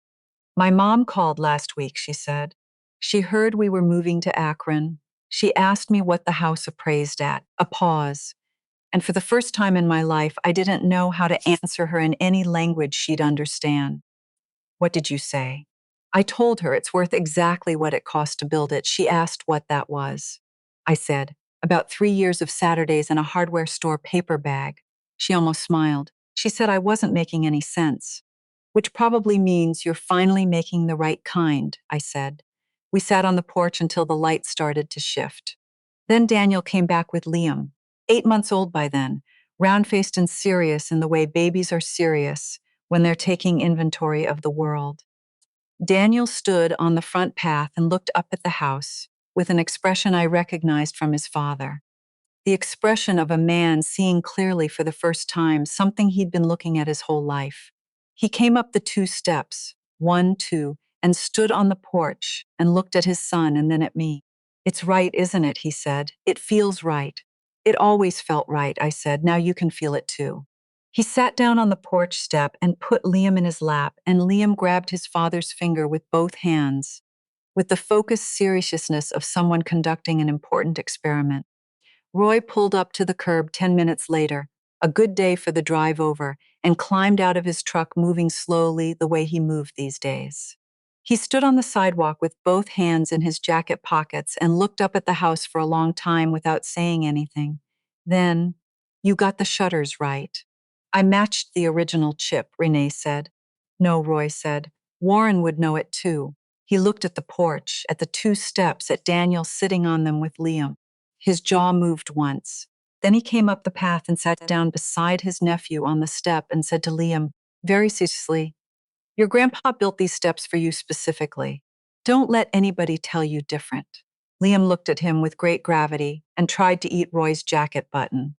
My mom called last week, she said. She heard we were moving to Akron. She asked me what the house appraised at. A pause. And for the first time in my life, I didn't know how to answer her in any language she'd understand. What did you say? I told her it's worth exactly what it cost to build it. She asked what that was. I said, about 3 years of Saturdays in a hardware store paper bag. She almost smiled. She said I wasn't making any sense. Which probably means you're finally making the right kind, I said. We sat on the porch until the light started to shift. Then Daniel came back with Liam, 8 months old by then, round-faced and serious in the way babies are serious when they're taking inventory of the world. Daniel stood on the front path and looked up at the house with an expression I recognized from his father. The expression of a man seeing clearly for the first time something he'd been looking at his whole life. He came up the 2 steps, 1, 2, and stood on the porch and looked at his son and then at me. It's right, isn't it? He said. It feels right. It always felt right, I said. Now you can feel it too. He sat down on the porch step and put Liam in his lap, and Liam grabbed his father's finger with both hands, with the focused seriousness of someone conducting an important experiment. Roy pulled up to the curb 10 minutes later, a good day for the drive over, and climbed out of his truck moving slowly the way he moved these days. He stood on the sidewalk with both hands in his jacket pockets and looked up at the house for a long time without saying anything. Then, you got the shutters right. I matched the original chip, Renee said. No, Roy said. Warren would know it too. He looked at the porch, at the 2 steps, at Daniel sitting on them with Liam. His jaw moved once. Then he came up the path and sat down beside his nephew on the step and said to Liam, very seriously, your grandpa built these steps for you specifically. Don't let anybody tell you different. Liam looked at him with great gravity and tried to eat Roy's jacket button.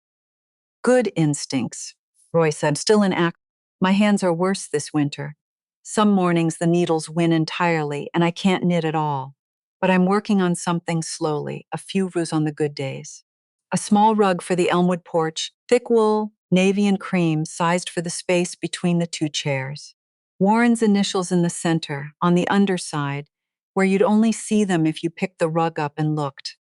Good instincts, Roy said, still in act. My hands are worse this winter. Some mornings the needles win entirely and I can't knit at all. But I'm working on something slowly, a few rows on the good days. A small rug for the Elmwood porch, thick wool, navy and cream, sized for the space between the 2 chairs. Warren's initials in the center, on the underside, where you'd only see them if you picked the rug up and looked.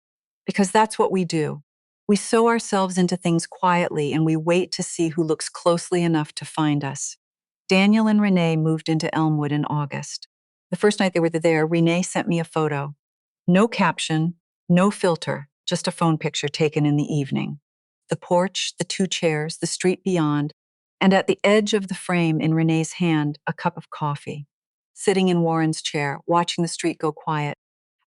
Because that's what we do. We sew ourselves into things quietly and we wait to see who looks closely enough to find us. Daniel and Renee moved into Elmwood in August. The first night they were there, Renee sent me a photo. No caption, no filter, just a phone picture taken in the evening. The porch, the 2 chairs, the street beyond, and at the edge of the frame in Renee's hand, a cup of coffee. Sitting in Warren's chair, watching the street go quiet.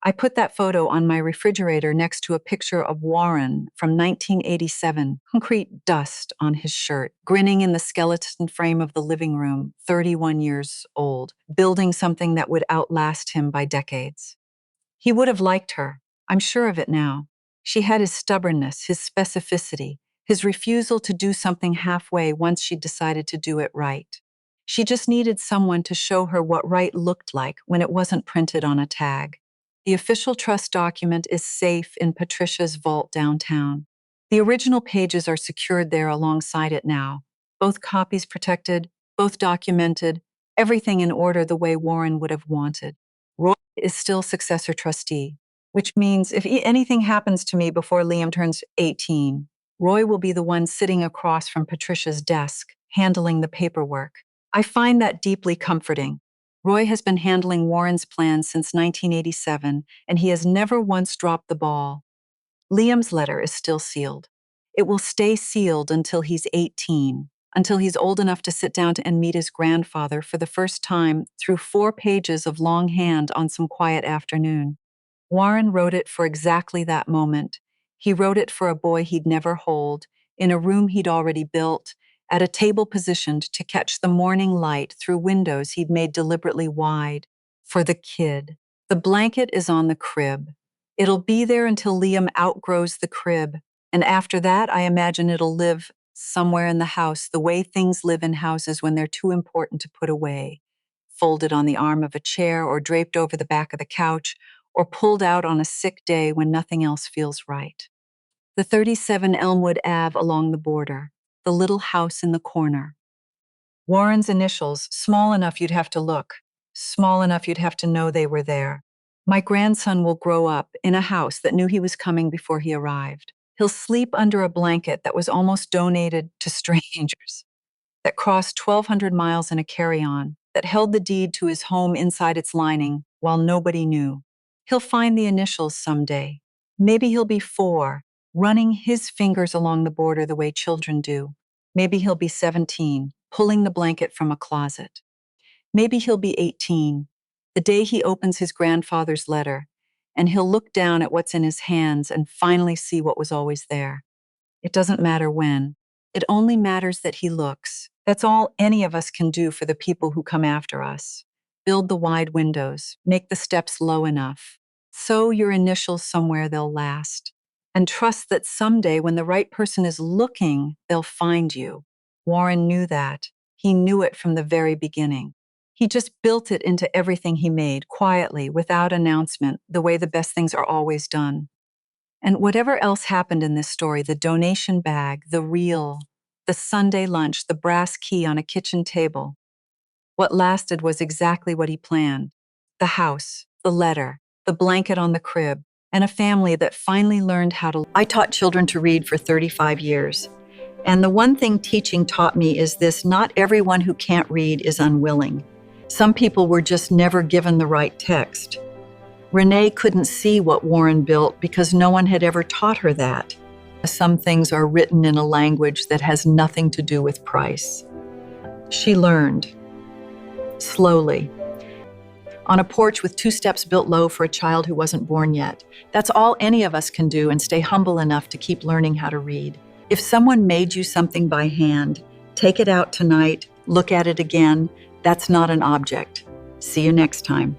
I put that photo on my refrigerator next to a picture of Warren from 1987, concrete dust on his shirt, grinning in the skeleton frame of the living room, 31 years old, building something that would outlast him by decades. He would have liked her. I'm sure of it now. She had his stubbornness, his specificity, his refusal to do something halfway once she decided to do it right. She just needed someone to show her what right looked like when it wasn't printed on a tag. The official trust document is safe in Patricia's vault downtown. The original pages are secured there alongside it now, both copies protected, both documented, everything in order the way Warren would have wanted. Roy is still successor trustee, which means if anything happens to me before Liam turns 18, Roy will be the one sitting across from Patricia's desk, handling the paperwork. I find that deeply comforting. Roy has been handling Warren's plans since 1987, and he has never once dropped the ball. Liam's letter is still sealed. It will stay sealed until he's 18, until he's old enough to sit down and meet his grandfather for the first time through 4 pages of longhand on some quiet afternoon. Warren wrote it for exactly that moment. He wrote it for a boy he'd never hold, in a room he'd already built, at a table positioned to catch the morning light through windows he'd made deliberately wide. For the kid. The blanket is on the crib. It'll be there until Liam outgrows the crib, and after that, I imagine it'll live somewhere in the house the way things live in houses when they're too important to put away, folded on the arm of a chair or draped over the back of the couch, or pulled out on a sick day when nothing else feels right. The 37 Elmwood Ave along the border, the little house in the corner. Warren's initials, small enough you'd have to look, small enough you'd have to know they were there. My grandson will grow up in a house that knew he was coming before he arrived. He'll sleep under a blanket that was almost donated to strangers, that crossed 1,200 miles in a carry-on, that held the deed to his home inside its lining while nobody knew. He'll find the initials someday. Maybe he'll be 4, running his fingers along the border the way children do. Maybe he'll be 17, pulling the blanket from a closet. Maybe he'll be 18, the day he opens his grandfather's letter, and he'll look down at what's in his hands and finally see what was always there. It doesn't matter when. It only matters that he looks. That's all any of us can do for the people who come after us. Build the wide windows, make the steps low enough. Sew your initials somewhere they'll last. And trust that someday when the right person is looking, they'll find you. Warren knew that. He knew it from the very beginning. He just built it into everything he made, quietly, without announcement, the way the best things are always done. And whatever else happened in this story, the donation bag, the reel, the Sunday lunch, the brass key on a kitchen table, what lasted was exactly what he planned. The house, the letter, the blanket on the crib, and a family that finally learned how to. I taught children to read for 35 years. And the one thing teaching taught me is this: not everyone who can't read is unwilling. Some people were just never given the right text. Renee couldn't see what Warren built because no one had ever taught her that. Some things are written in a language that has nothing to do with price. She learned. Slowly. On a porch with 2 steps built low for a child who wasn't born yet. That's all any of us can do, and stay humble enough to keep learning how to read. If someone made you something by hand, take it out tonight, look at it again. That's not an object. See you next time.